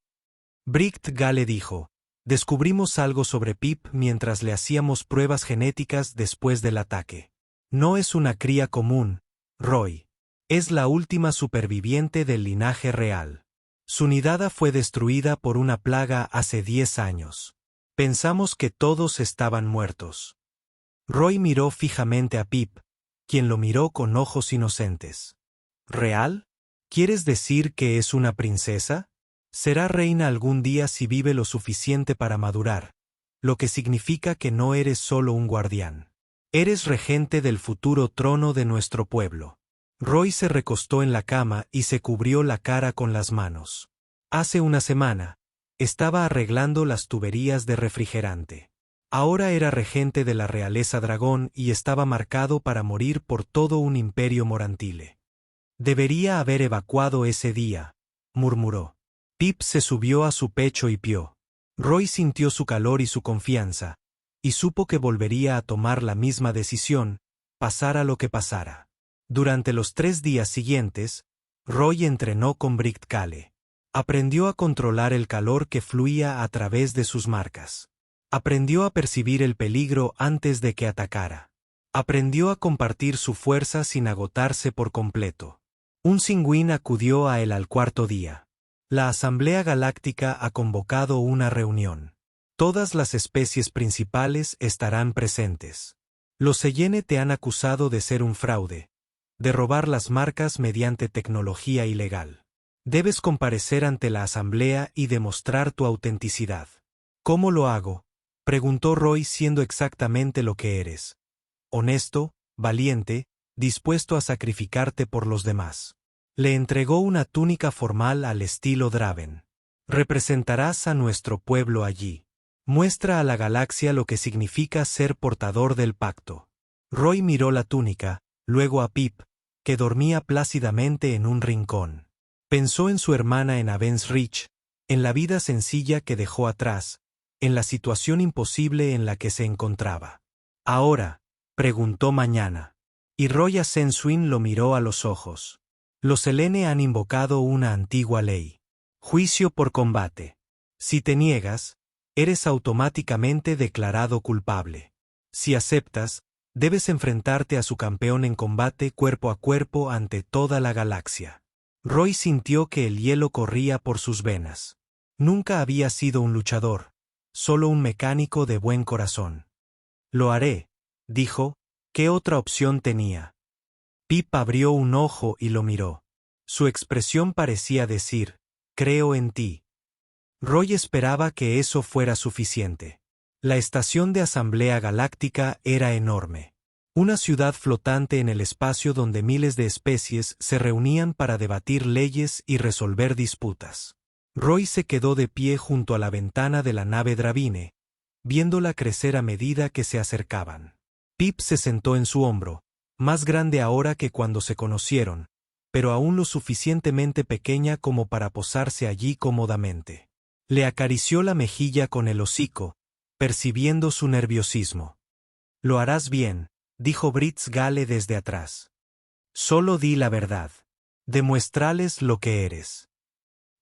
Britz Gale dijo. Descubrimos algo sobre Pip mientras le hacíamos pruebas genéticas después del ataque. No es una cría común, Roy. Es la última superviviente del linaje real. Su nidada fue destruida por una plaga hace 10 años. Pensamos que todos estaban muertos. Roy miró fijamente a Pip, quien lo miró con ojos inocentes. ¿Real? ¿Quieres decir que es una princesa? Será reina algún día si vive lo suficiente para madurar, lo que significa que no eres solo un guardián. Eres regente del futuro trono de nuestro pueblo. Roy se recostó en la cama y se cubrió la cara con las manos. Hace una semana, estaba arreglando las tuberías de refrigerante. Ahora era regente de la realeza dragón y estaba marcado para morir por todo un imperio morantile. Debería haber evacuado ese día, murmuró. Pip se subió a su pecho y pió. Roy sintió su calor y su confianza, y supo que volvería a tomar la misma decisión, pasara lo que pasara. Durante los 3 días siguientes, Roy entrenó con Britz Gale. Aprendió a controlar el calor que fluía a través de sus marcas. Aprendió a percibir el peligro antes de que atacara. Aprendió a compartir su fuerza sin agotarse por completo. Un Cingüín acudió a él al 4.º día. La Asamblea Galáctica ha convocado una reunión. Todas las especies principales estarán presentes. Los Selene te han acusado de ser un fraude, de robar las marcas mediante tecnología ilegal. Debes comparecer ante la asamblea y demostrar tu autenticidad. ¿Cómo lo hago?, preguntó Roy, siendo exactamente lo que eres. Honesto, valiente, dispuesto a sacrificarte por los demás. Le entregó una túnica formal al estilo Draven. Representarás a nuestro pueblo allí. Muestra a la galaxia lo que significa ser portador del pacto. Roy miró la túnica, luego a Pip, que dormía plácidamente en un rincón. Pensó en su hermana en Avens Ridge, en la vida sencilla que dejó atrás, en la situación imposible en la que se encontraba. Ahora, preguntó mañana. Y Roy Ascensuin lo miró a los ojos. Los Selene han invocado una antigua ley. Juicio por combate. Si te niegas, eres automáticamente declarado culpable. Si aceptas, debes enfrentarte a su campeón en combate cuerpo a cuerpo ante toda la galaxia. Roy sintió que el hielo corría por sus venas. Nunca había sido un luchador, solo un mecánico de buen corazón. Lo haré, dijo. ¿Qué otra opción tenía? Pip abrió un ojo y lo miró. Su expresión parecía decir, creo en ti. Roy esperaba que eso fuera suficiente. La estación de Asamblea Galáctica era enorme. Una ciudad flotante en el espacio donde miles de especies se reunían para debatir leyes y resolver disputas. Roy se quedó de pie junto a la ventana de la nave Dravine, viéndola crecer a medida que se acercaban. Pip se sentó en su hombro, más grande ahora que cuando se conocieron, pero aún lo suficientemente pequeña como para posarse allí cómodamente. Le acarició la mejilla con el hocico, percibiendo su nerviosismo. Lo harás bien, dijo Britz Gale desde atrás. Solo di la verdad. Demuéstrales lo que eres.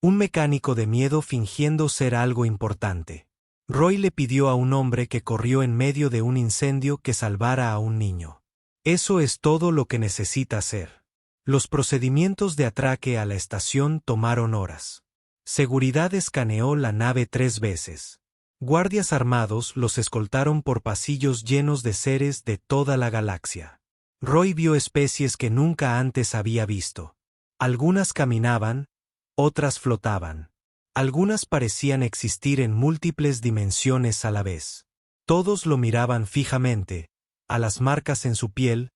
Un mecánico de miedo fingiendo ser algo importante. Roy le pidió a un hombre que corrió en medio de un incendio que salvara a un niño. Eso es todo lo que necesita hacer. Los procedimientos de atraque a la estación tomaron horas. Seguridad escaneó la nave 3 veces. Guardias armados los escoltaron por pasillos llenos de seres de toda la galaxia. Roy vio especies que nunca antes había visto. Algunas caminaban, otras flotaban. Algunas parecían existir en múltiples dimensiones a la vez. Todos lo miraban fijamente, a las marcas en su piel,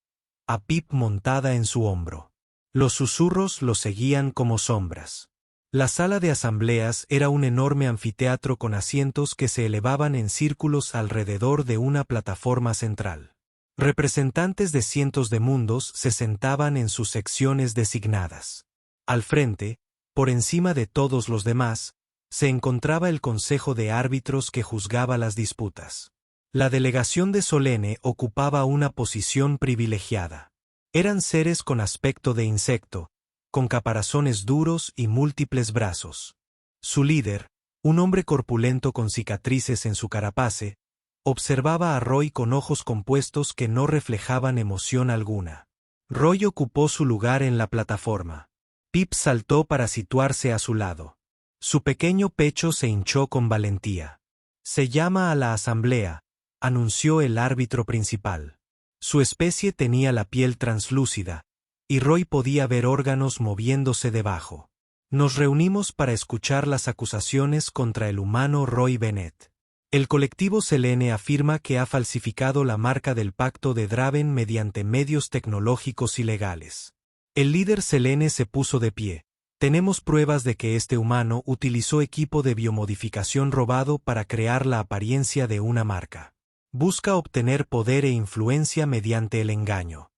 a Pip montada en su hombro. Los susurros lo seguían como sombras. La sala de asambleas era un enorme anfiteatro con asientos que se elevaban en círculos alrededor de una plataforma central. Representantes de cientos de mundos se sentaban en sus secciones designadas. Al frente, por encima de todos los demás, se encontraba el Consejo de Árbitros que juzgaba las disputas. La delegación de Solene ocupaba una posición privilegiada. Eran seres con aspecto de insecto, con caparazones duros y múltiples brazos. Su líder, un hombre corpulento con cicatrices en su carapace, observaba a Roy con ojos compuestos que no reflejaban emoción alguna. Roy ocupó su lugar en la plataforma. Pip saltó para situarse a su lado. Su pequeño pecho se hinchó con valentía. Se llama a la asamblea, anunció el árbitro principal. Su especie tenía la piel translúcida, y Roy podía ver órganos moviéndose debajo. Nos reunimos para escuchar las acusaciones contra el humano Roy Bennett. El colectivo Selene afirma que ha falsificado la marca del pacto de Draven mediante medios tecnológicos ilegales. El líder Selene se puso de pie. Tenemos pruebas de que este humano utilizó equipo de biomodificación robado para crear la apariencia de una marca. Busca obtener poder e influencia mediante el engaño.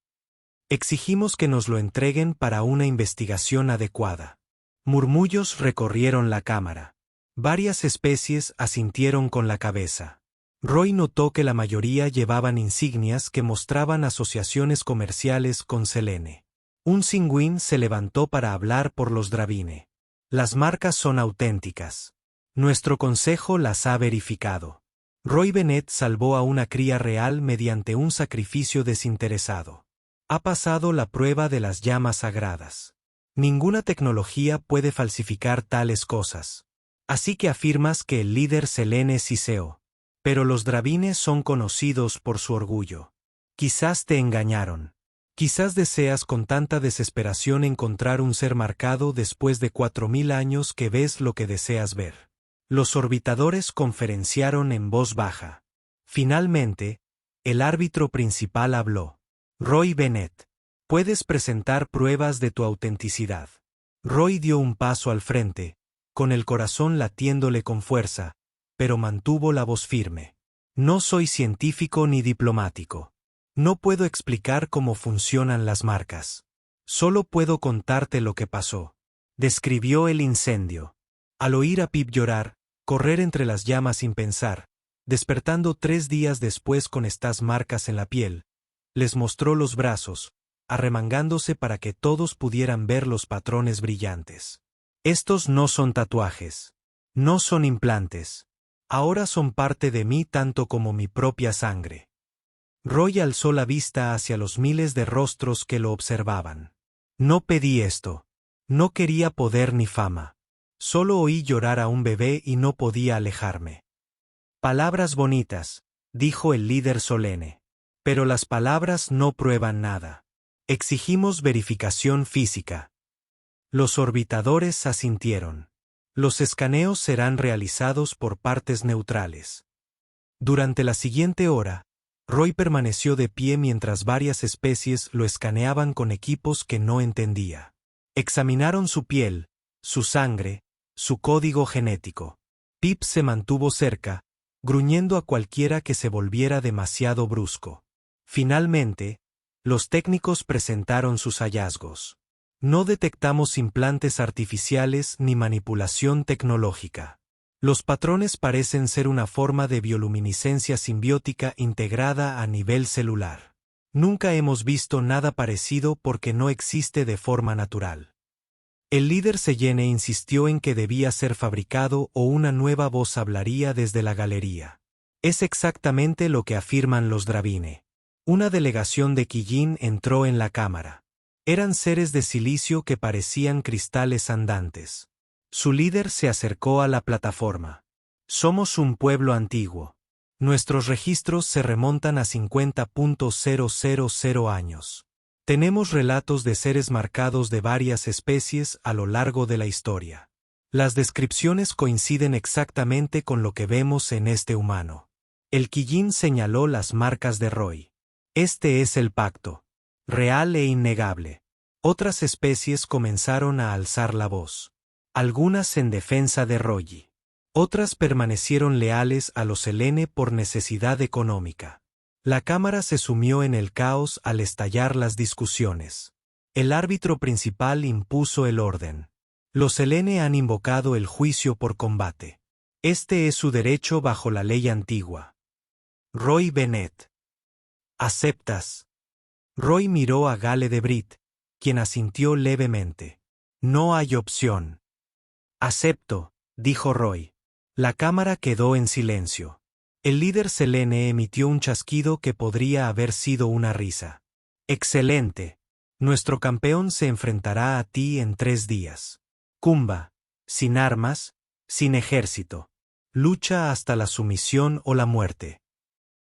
Exigimos que nos lo entreguen para una investigación adecuada. Murmullos recorrieron la cámara. Varias especies asintieron con la cabeza. Roy notó que la mayoría llevaban insignias que mostraban asociaciones comerciales con Selene. Un Singwin se levantó para hablar por los Dravine. Las marcas son auténticas. Nuestro consejo las ha verificado. Roy Bennett salvó a una cría real mediante un sacrificio desinteresado. Ha pasado la prueba de las llamas sagradas. Ninguna tecnología puede falsificar tales cosas. Así que afirmas que el líder Selene Siseo. Pero los Dravine son conocidos por su orgullo. Quizás te engañaron. Quizás deseas con tanta desesperación encontrar un ser marcado después de 4000 años que ves lo que deseas ver. Los orbitadores conferenciaron en voz baja. Finalmente, el árbitro principal habló. Roy Bennett. Puedes presentar pruebas de tu autenticidad. Roy dio un paso al frente, con el corazón latiéndole con fuerza, pero mantuvo la voz firme. No soy científico ni diplomático. No puedo explicar cómo funcionan las marcas. Solo puedo contarte lo que pasó. Describió el incendio. Al oír a Pip llorar, correr entre las llamas sin pensar, despertando 3 días después con estas marcas en la piel, les mostró los brazos, arremangándose para que todos pudieran ver los patrones brillantes. Estos no son tatuajes. No son implantes. Ahora son parte de mí tanto como mi propia sangre. Roy alzó la vista hacia los miles de rostros que lo observaban. No pedí esto. No quería poder ni fama. Solo oí llorar a un bebé y no podía alejarme. Palabras bonitas, dijo el líder solemne. Pero las palabras no prueban nada. Exigimos verificación física. Los orbitadores asintieron. Los escaneos serán realizados por partes neutrales. Durante la siguiente hora, Roy permaneció de pie mientras varias especies lo escaneaban con equipos que no entendía. Examinaron su piel, su sangre, su código genético. Pip se mantuvo cerca, gruñendo a cualquiera que se volviera demasiado brusco. Finalmente, los técnicos presentaron sus hallazgos. No detectamos implantes artificiales ni manipulación tecnológica. Los patrones parecen ser una forma de bioluminiscencia simbiótica integrada a nivel celular. Nunca hemos visto nada parecido porque no existe de forma natural. El líder Selene insistió en que debía ser fabricado o una nueva voz hablaría desde la galería. Es exactamente lo que afirman los Dravine. Una delegación de Kijin entró en la cámara. Eran seres de silicio que parecían cristales andantes. Su líder se acercó a la plataforma. Somos un pueblo antiguo. Nuestros registros se remontan a 50.000 años. Tenemos relatos de seres marcados de varias especies a lo largo de la historia. Las descripciones coinciden exactamente con lo que vemos en este humano. El Kijin señaló las marcas de Roy. Este es el pacto. Real e innegable. Otras especies comenzaron a alzar la voz. Algunas en defensa de Roy. Otras permanecieron leales a los Selene por necesidad económica. La cámara se sumió en el caos al estallar las discusiones. El árbitro principal impuso el orden. Los Selene han invocado el juicio por combate. Este es su derecho bajo la ley antigua. Roy Bennett. ¿Aceptas? Roy miró a Gale de Brit, quien asintió levemente. No hay opción. Acepto, dijo Roy. La cámara quedó en silencio. El líder Selene emitió un chasquido que podría haber sido una risa. Excelente. Nuestro campeón se enfrentará a ti en 3 días. Kumba. Sin armas, sin ejército. Lucha hasta la sumisión o la muerte.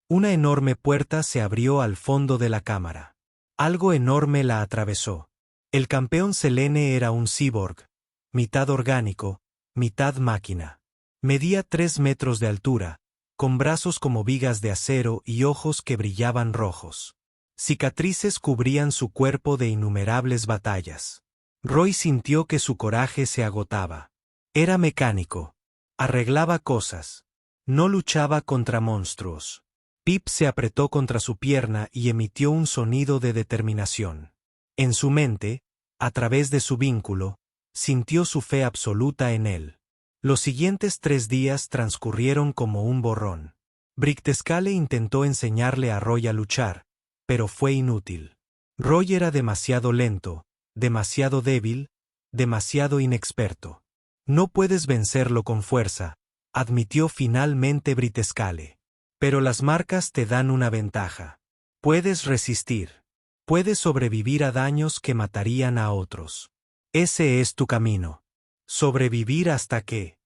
Una enorme puerta se abrió al fondo de la cámara. Algo enorme la atravesó. El campeón Selene era un cyborg, mitad orgánico, mitad máquina. Medía 3 metros de altura, con brazos como vigas de acero y ojos que brillaban rojos. Cicatrices cubrían su cuerpo de innumerables batallas. Roy sintió que su coraje se agotaba. Era mecánico. Arreglaba cosas. No luchaba contra monstruos. Pip se apretó contra su pierna y emitió un sonido de determinación. En su mente, a través de su vínculo, sintió su fe absoluta en él. Los siguientes 3 días transcurrieron como un borrón. Brictescale intentó enseñarle a Roy a luchar, pero fue inútil. Roy era demasiado lento, demasiado débil, demasiado inexperto. No puedes vencerlo con fuerza, admitió finalmente Brictescale. Pero las marcas te dan una ventaja. Puedes resistir. Puedes sobrevivir a daños que matarían a otros. Ese es tu camino. ¿Sobrevivir hasta qué?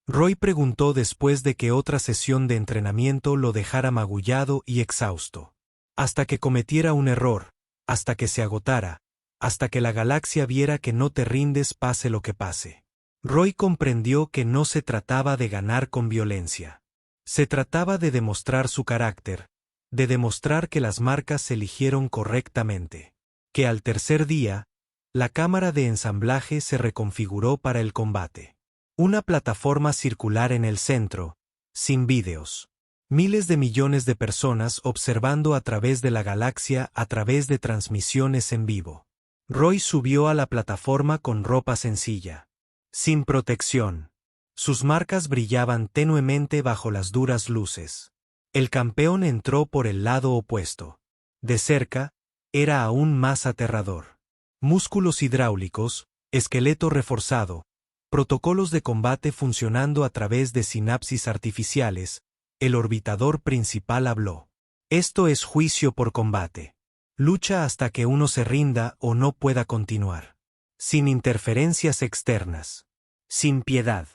Roy preguntó después de que otra sesión de entrenamiento lo dejara magullado y exhausto. Hasta que cometiera un error, hasta que se agotara, hasta que la galaxia viera que no te rindes pase lo que pase. Roy comprendió que no se trataba de ganar con violencia. Se trataba de demostrar su carácter, de demostrar que las marcas se eligieron correctamente. Que al tercer día, la cámara de ensamblaje se reconfiguró para el combate. Una plataforma circular en el centro, sin vídeos. Miles de millones de personas observando a través de la galaxia a través de transmisiones en vivo. Roy subió a la plataforma con ropa sencilla, sin protección. Sus marcas brillaban tenuemente bajo las duras luces. El campeón entró por el lado opuesto. De cerca, era aún más aterrador. Músculos hidráulicos, esqueleto reforzado, protocolos de combate funcionando a través de sinapsis artificiales. El orbitador principal habló. Esto es juicio por combate. Lucha hasta que uno se rinda o no pueda continuar. Sin interferencias externas. Sin piedad.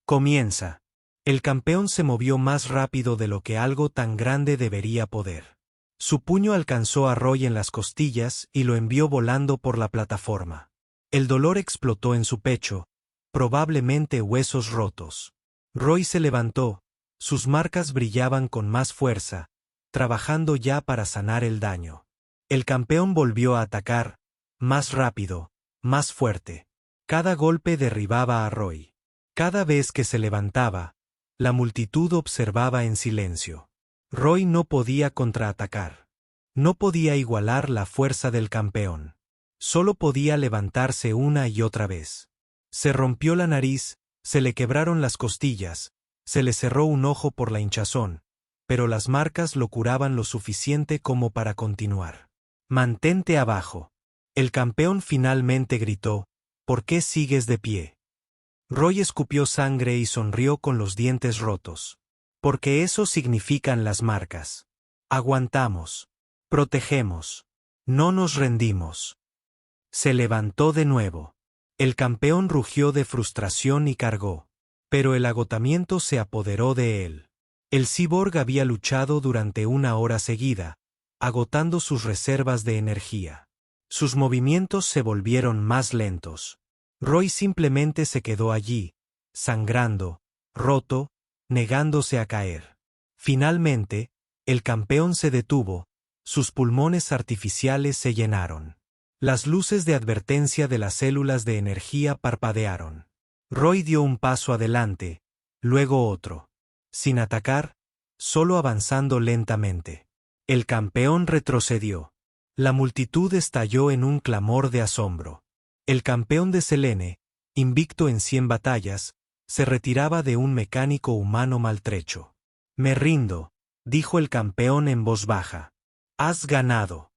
Comienza. El campeón se movió más rápido de lo que algo tan grande debería poder. Su puño alcanzó a Roy en las costillas y lo envió volando por la plataforma. El dolor explotó en su pecho, probablemente huesos rotos. Roy se levantó. Sus marcas brillaban con más fuerza, trabajando ya para sanar el daño. El campeón volvió a atacar, más rápido, más fuerte. Cada golpe derribaba a Roy. Cada vez que se levantaba, la multitud observaba en silencio. Roy no podía contraatacar. No podía igualar la fuerza del campeón. Solo podía levantarse una y otra vez. Se rompió la nariz, se le quebraron las costillas. Se le cerró un ojo por la hinchazón, pero las marcas lo curaban lo suficiente como para continuar. Mantente abajo. El campeón finalmente gritó, ¿por qué sigues de pie? Roy escupió sangre y sonrió con los dientes rotos. Porque eso significan las marcas. Aguantamos. Protegemos. No nos rendimos. Se levantó de nuevo. El campeón rugió de frustración y cargó. Pero el agotamiento se apoderó de él. El cyborg había luchado durante 1 hora seguida, agotando sus reservas de energía. Sus movimientos se volvieron más lentos. Roy simplemente se quedó allí, sangrando, roto, negándose a caer. Finalmente, el campeón se detuvo, sus pulmones artificiales se llenaron. Las luces de advertencia de las células de energía parpadearon. Roy dio un paso adelante, luego otro. Sin atacar, solo avanzando lentamente. El campeón retrocedió. La multitud estalló en un clamor de asombro. El campeón de Selene, invicto en 100 batallas, se retiraba de un mecánico humano maltrecho. Me rindo, dijo el campeón en voz baja. Has ganado.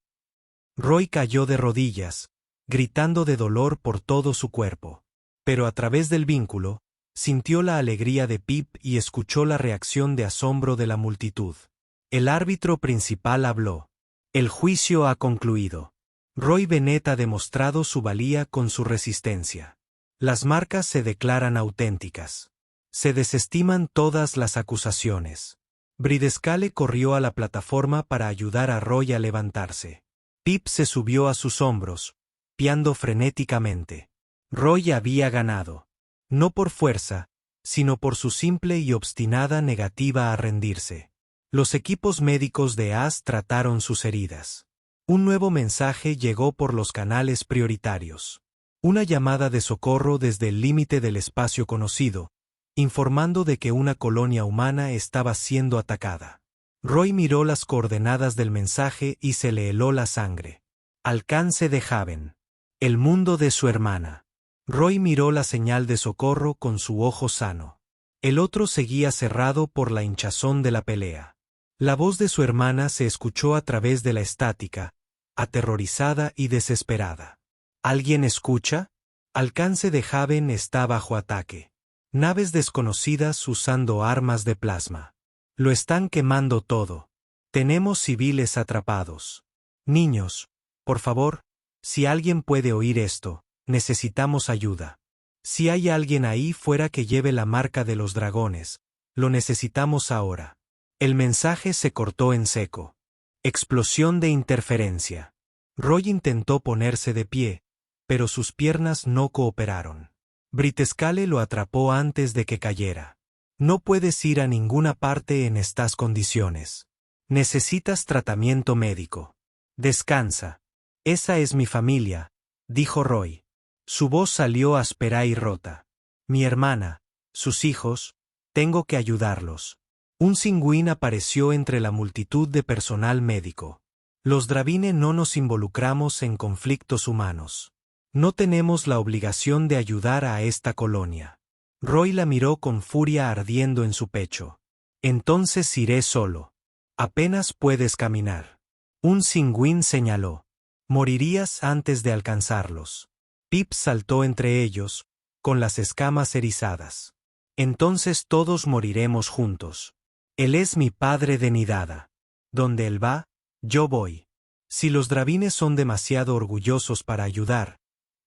Roy cayó de rodillas, gritando de dolor por todo su cuerpo. Pero a través del vínculo, sintió la alegría de Pip y escuchó la reacción de asombro de la multitud. El árbitro principal habló. El juicio ha concluido. Roy Bennett ha demostrado su valía con su resistencia. Las marcas se declaran auténticas. Se desestiman todas las acusaciones. Bridescale corrió a la plataforma para ayudar a Roy a levantarse. Pip se subió a sus hombros, piando frenéticamente. Roy había ganado. No por fuerza, sino por su simple y obstinada negativa a rendirse. Los equipos médicos de AS trataron sus heridas. Un nuevo mensaje llegó por los canales prioritarios. Una llamada de socorro desde el límite del espacio conocido, informando de que una colonia humana estaba siendo atacada. Roy miró las coordenadas del mensaje y se le heló la sangre. Alcance de Haven. El mundo de su hermana. Roy miró la señal de socorro con su ojo sano. El otro seguía cerrado por la hinchazón de la pelea. La voz de su hermana se escuchó a través de la estática, aterrorizada y desesperada. ¿Alguien escucha? Alcance de Haven está bajo ataque. Naves desconocidas usando armas de plasma. Lo están quemando todo. Tenemos civiles atrapados. Niños, por favor, si alguien puede oír esto, necesitamos ayuda. Si hay alguien ahí fuera que lleve la marca de los dragones, lo necesitamos ahora. El mensaje se cortó en seco. Explosión de interferencia. Roy intentó ponerse de pie, pero sus piernas no cooperaron. Britescale lo atrapó antes de que cayera. No puedes ir a ninguna parte en estas condiciones. Necesitas tratamiento médico. Descansa. Esa es mi familia, dijo Roy. Su voz salió áspera y rota. Mi hermana, sus hijos, tengo que ayudarlos. Un Cingüín apareció entre la multitud de personal médico. Los Dravine no nos involucramos en conflictos humanos. No tenemos la obligación de ayudar a esta colonia. Roy la miró con furia ardiendo en su pecho. Entonces iré solo. Apenas puedes caminar. Un Cingüín señaló. Morirías antes de alcanzarlos. Pip saltó entre ellos, con las escamas erizadas. Entonces todos moriremos juntos. Él es mi padre de nidada. Donde él va, yo voy. Si los Dravines son demasiado orgullosos para ayudar,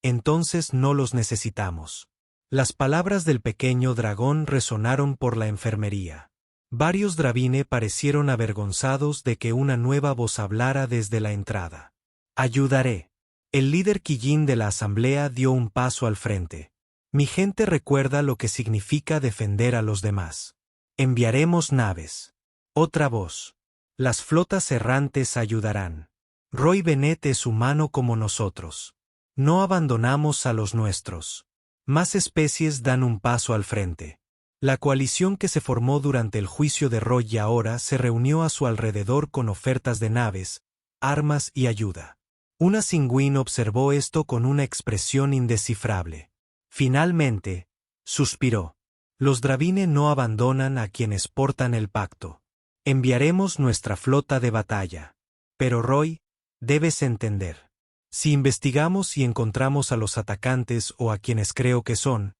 entonces no los necesitamos. Las palabras del pequeño dragón resonaron por la enfermería. Varios Dravine parecieron avergonzados de que una nueva voz hablara desde la entrada. Ayudaré. El líder Quillín de la asamblea dio un paso al frente. Mi gente recuerda lo que significa defender a los demás. Enviaremos naves. Otra voz. Las flotas errantes ayudarán. Roy Bennett es humano como nosotros. No abandonamos a los nuestros. Más especies dan un paso al frente. La coalición que se formó durante el juicio de Roy ahora se reunió a su alrededor con ofertas de naves, armas y ayuda. Una Cingüín observó esto con una expresión indescifrable. Finalmente, suspiró. Los Dravine no abandonan a quienes portan el pacto. Enviaremos nuestra flota de batalla. Pero Roy, debes entender. Si investigamos y encontramos a los atacantes o a quienes creo que son,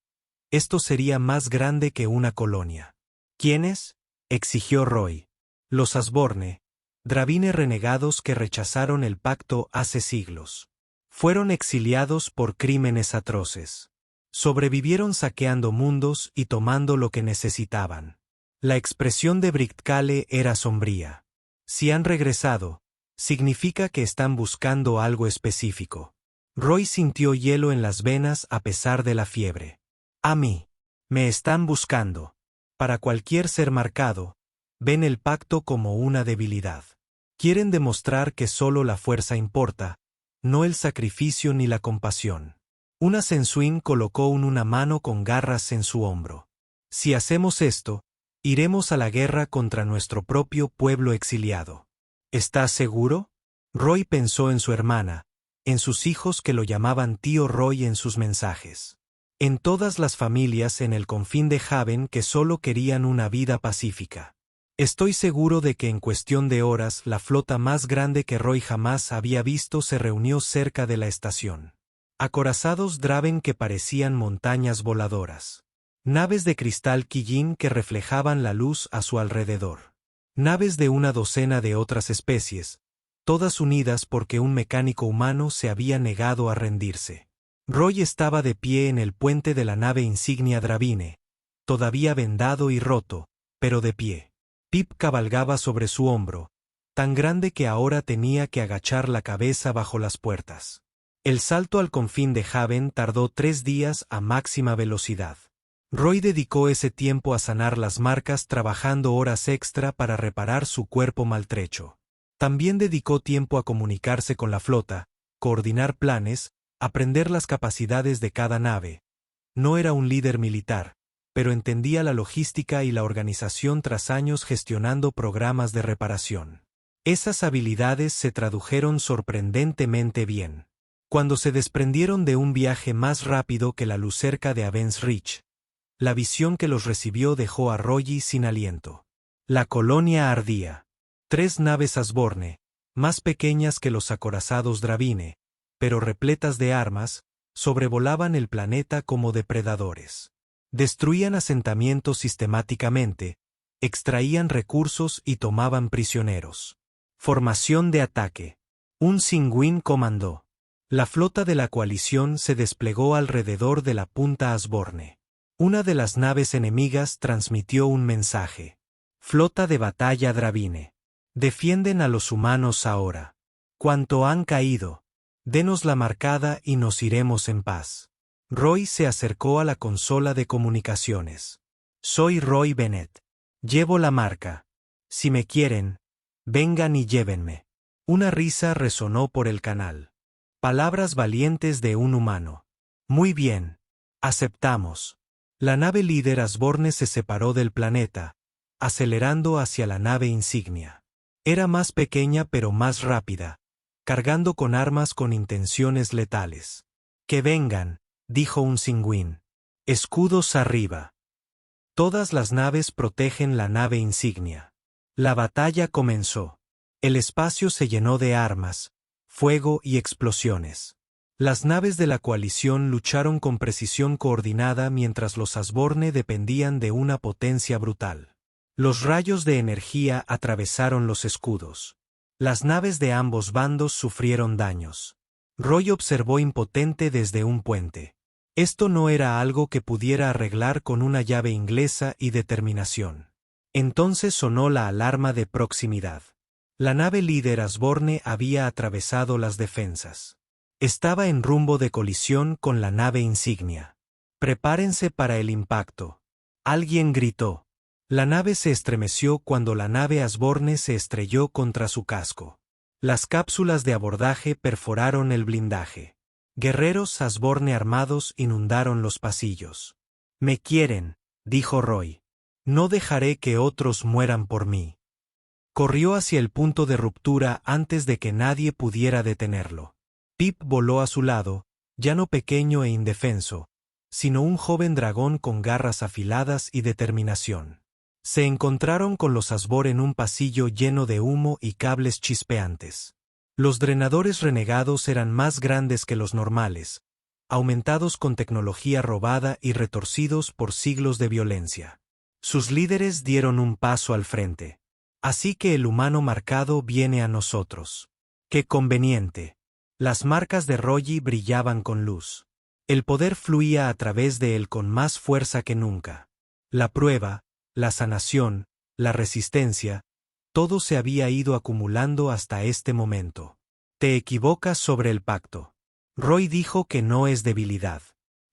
esto sería más grande que una colonia. ¿Quiénes? Exigió Roy. Los Asborne, Dravine renegados que rechazaron el pacto hace siglos. Fueron exiliados por crímenes atroces. Sobrevivieron saqueando mundos y tomando lo que necesitaban. La expresión de Britescale era sombría. Si han regresado, significa que están buscando algo específico. Roy sintió hielo en las venas a pesar de la fiebre. A mí. Me están buscando. Para cualquier ser marcado, ven el pacto como una debilidad. Quieren demostrar que solo la fuerza importa, no el sacrificio ni la compasión. Una Censuín colocó una mano con garras en su hombro. Si hacemos esto, iremos a la guerra contra nuestro propio pueblo exiliado. ¿Estás seguro? Roy pensó en su hermana, en sus hijos que lo llamaban tío Roy en sus mensajes. En todas las familias en el confín de Haven que solo querían una vida pacífica. Estoy seguro de que en cuestión de horas la flota más grande que Roy jamás había visto se reunió cerca de la estación. Acorazados Draven que parecían montañas voladoras. Naves de cristal Quillín que reflejaban la luz a su alrededor. Naves de una docena de otras especies, todas unidas porque un mecánico humano se había negado a rendirse. Roy estaba de pie en el puente de la nave insignia Dravine, todavía vendado y roto, pero de pie. Pip cabalgaba sobre su hombro, tan grande que ahora tenía que agachar la cabeza bajo las puertas. El salto al confín de Haven tardó 3 días a máxima velocidad. Roy dedicó ese tiempo a sanar las marcas trabajando horas extra para reparar su cuerpo maltrecho. También dedicó tiempo a comunicarse con la flota, coordinar planes, aprender las capacidades de cada nave. No era un líder militar, pero entendía la logística y la organización tras años gestionando programas de reparación. Esas habilidades se tradujeron sorprendentemente bien. Cuando se desprendieron de un viaje más rápido que la luz cerca de Avens Ridge, la visión que los recibió dejó a Roy sin aliento. La colonia ardía. 3 naves Asborne, más pequeñas que los acorazados Dravine, pero repletas de armas, sobrevolaban el planeta como depredadores. Destruían asentamientos sistemáticamente, extraían recursos y tomaban prisioneros. Formación de ataque. Un Cingüín comandó. La flota de la coalición se desplegó alrededor de la punta Asborne. Una de las naves enemigas transmitió un mensaje. Flota de batalla Dravine. Defienden a los humanos ahora. Cuánto han caído. Denos la marcada y nos iremos en paz. Roy se acercó a la consola de comunicaciones. Soy Roy Bennett. Llevo la marca. Si me quieren, vengan y llévenme. Una risa resonó por el canal. Palabras valientes de un humano. Muy bien. Aceptamos. La nave líder Asborne se separó del planeta, acelerando hacia la nave insignia. Era más pequeña pero más rápida, cargando con armas con intenciones letales. Que vengan, dijo un Cingüín. Escudos arriba. Todas las naves protegen la nave insignia. La batalla comenzó. El espacio se llenó de armas, fuego y explosiones. Las naves de la coalición lucharon con precisión coordinada mientras los Asborne dependían de una potencia brutal. Los rayos de energía atravesaron los escudos. Las naves de ambos bandos sufrieron daños. Roy observó impotente desde un puente. Esto no era algo que pudiera arreglar con una llave inglesa y determinación. Entonces sonó la alarma de proximidad. La nave líder Asborne había atravesado las defensas. Estaba en rumbo de colisión con la nave insignia. Prepárense para el impacto. Alguien gritó. La nave se estremeció cuando la nave Asborne se estrelló contra su casco. Las cápsulas de abordaje perforaron el blindaje. Guerreros Asborne armados inundaron los pasillos. Me quieren, dijo Roy. No dejaré que otros mueran por mí. Corrió hacia el punto de ruptura antes de que nadie pudiera detenerlo. Pip voló a su lado, ya no pequeño e indefenso, sino un joven dragón con garras afiladas y determinación. Se encontraron con los Asbor en un pasillo lleno de humo y cables chispeantes. Los drenadores renegados eran más grandes que los normales, aumentados con tecnología robada y retorcidos por siglos de violencia. Sus líderes dieron un paso al frente. Así que el humano marcado viene a nosotros. ¡Qué conveniente! Las marcas de Roy brillaban con luz. El poder fluía a través de él con más fuerza que nunca. La prueba, la sanación, la resistencia, todo se había ido acumulando hasta este momento. Te equivocas sobre el pacto. Roy dijo que no es debilidad.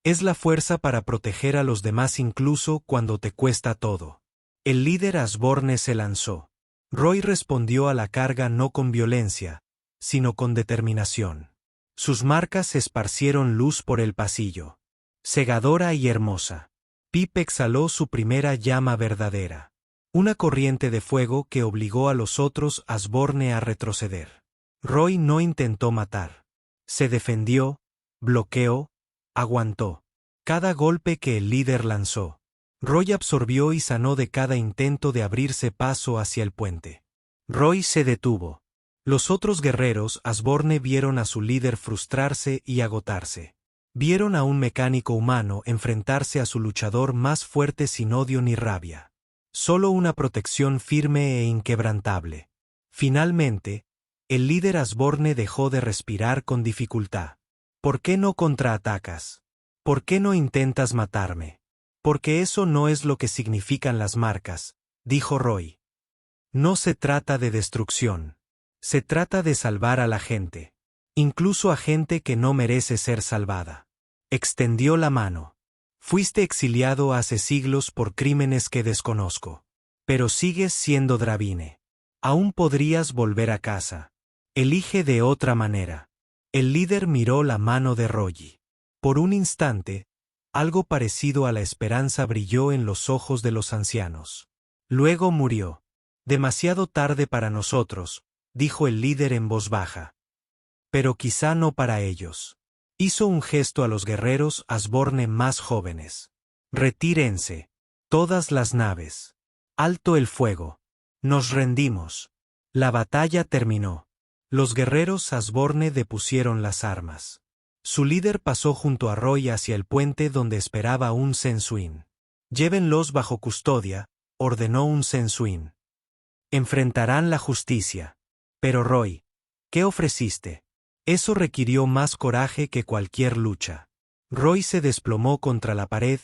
Es la fuerza para proteger a los demás incluso cuando te cuesta todo. El líder Asborne se lanzó. Roy respondió a la carga no con violencia, sino con determinación. Sus marcas esparcieron luz por el pasillo. Cegadora y hermosa. Pip exhaló su primera llama verdadera. Una corriente de fuego que obligó a los otros Asborne a retroceder. Roy no intentó matar. Se defendió, bloqueó, aguantó. Cada golpe que el líder lanzó, Roy absorbió y sanó de cada intento de abrirse paso hacia el puente. Roy se detuvo. Los otros guerreros Asborne vieron a su líder frustrarse y agotarse. Vieron a un mecánico humano enfrentarse a su luchador más fuerte sin odio ni rabia. Solo una protección firme e inquebrantable. Finalmente, el líder Asborne dejó de respirar con dificultad. ¿Por qué no contraatacas? ¿Por qué no intentas matarme? Porque eso no es lo que significan las marcas, dijo Roy. No se trata de destrucción. Se trata de salvar a la gente. Incluso a gente que no merece ser salvada. Extendió la mano. Fuiste exiliado hace siglos por crímenes que desconozco. Pero sigues siendo Dravine. Aún podrías volver a casa. Elige de otra manera. El líder miró la mano de Roy. Por un instante, algo parecido a la esperanza brilló en los ojos de los ancianos. Luego murió. Demasiado tarde para nosotros, dijo el líder en voz baja. Pero quizá no para ellos. Hizo un gesto a los guerreros Asborne más jóvenes. Retírense. Todas las naves. Alto el fuego. Nos rendimos. La batalla terminó. Los guerreros Asborne depusieron las armas. Su líder pasó junto a Roy hacia el puente donde esperaba un Censuin. Llévenlos bajo custodia, ordenó un Censuin. Enfrentarán la justicia. Pero Roy, ¿qué ofreciste? Eso requirió más coraje que cualquier lucha. Roy se desplomó contra la pared,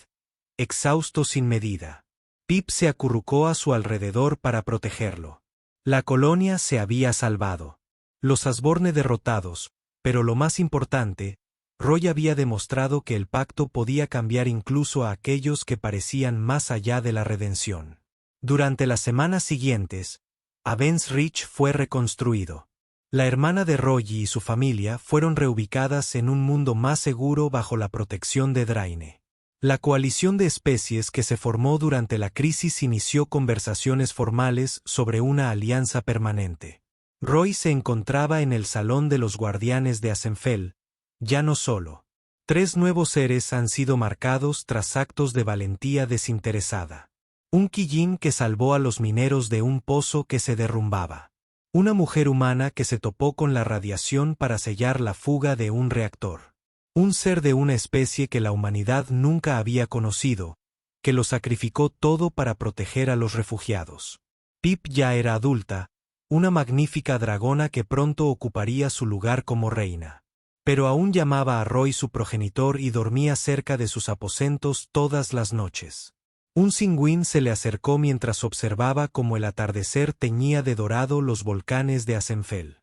exhausto sin medida. Pip se acurrucó a su alrededor para protegerlo. La colonia se había salvado. Los Asborne derrotados, pero lo más importante, Roy había demostrado que el pacto podía cambiar incluso a aquellos que parecían más allá de la redención. Durante las semanas siguientes, Avens Ridge fue reconstruido. La hermana de Roy y su familia fueron reubicadas en un mundo más seguro bajo la protección de Draine. La coalición de especies que se formó durante la crisis inició conversaciones formales sobre una alianza permanente. Roy se encontraba en el Salón de los Guardianes de Asenfell, ya no solo. 3 nuevos seres han sido marcados tras actos de valentía desinteresada. Un Quillín que salvó a los mineros de un pozo que se derrumbaba. Una mujer humana que se topó con la radiación para sellar la fuga de un reactor. Un ser de una especie que la humanidad nunca había conocido, que lo sacrificó todo para proteger a los refugiados. Pip ya era adulta, una magnífica dragona que pronto ocuparía su lugar como reina. Pero aún llamaba a Roy su progenitor y dormía cerca de sus aposentos todas las noches. Un Singüín se le acercó mientras observaba cómo el atardecer teñía de dorado los volcanes de Asenfell.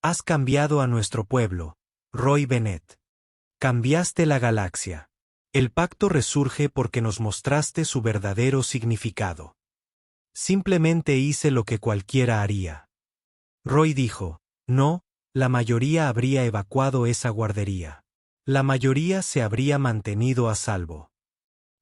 Has cambiado a nuestro pueblo, Roy Bennett. Cambiaste la galaxia. El pacto resurge porque nos mostraste su verdadero significado. Simplemente hice lo que cualquiera haría. Roy dijo, no, la mayoría habría evacuado esa guardería. La mayoría se habría mantenido a salvo.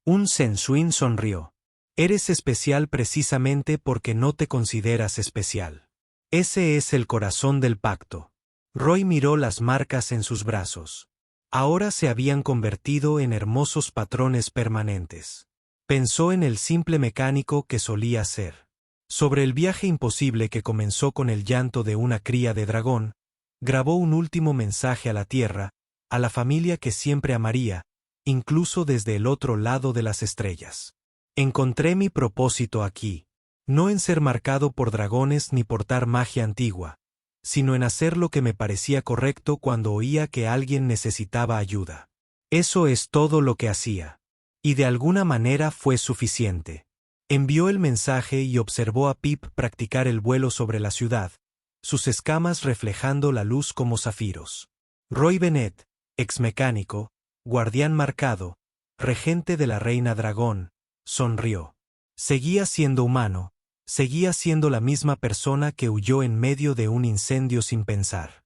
Un Sensuin sonrió. Eres especial precisamente porque no te consideras especial. Ese es el corazón del pacto. Roy miró las marcas en sus brazos. Ahora se habían convertido en hermosos patrones permanentes. Pensó en el simple mecánico que solía ser. Sobre el viaje imposible que comenzó con el llanto de una cría de dragón, grabó un último mensaje a la Tierra, a la familia que siempre amaría, incluso desde el otro lado de las estrellas. Encontré mi propósito aquí, no en ser marcado por dragones ni portar magia antigua, sino en hacer lo que me parecía correcto cuando oía que alguien necesitaba ayuda. Eso es todo lo que hacía. Y de alguna manera fue suficiente. Envió el mensaje y observó a Pip practicar el vuelo sobre la ciudad, sus escamas reflejando la luz como zafiros. Roy Bennett, exmecánico, guardián marcado, regente de la reina dragón, sonrió. Seguía siendo humano, seguía siendo la misma persona que huyó en medio de un incendio sin pensar.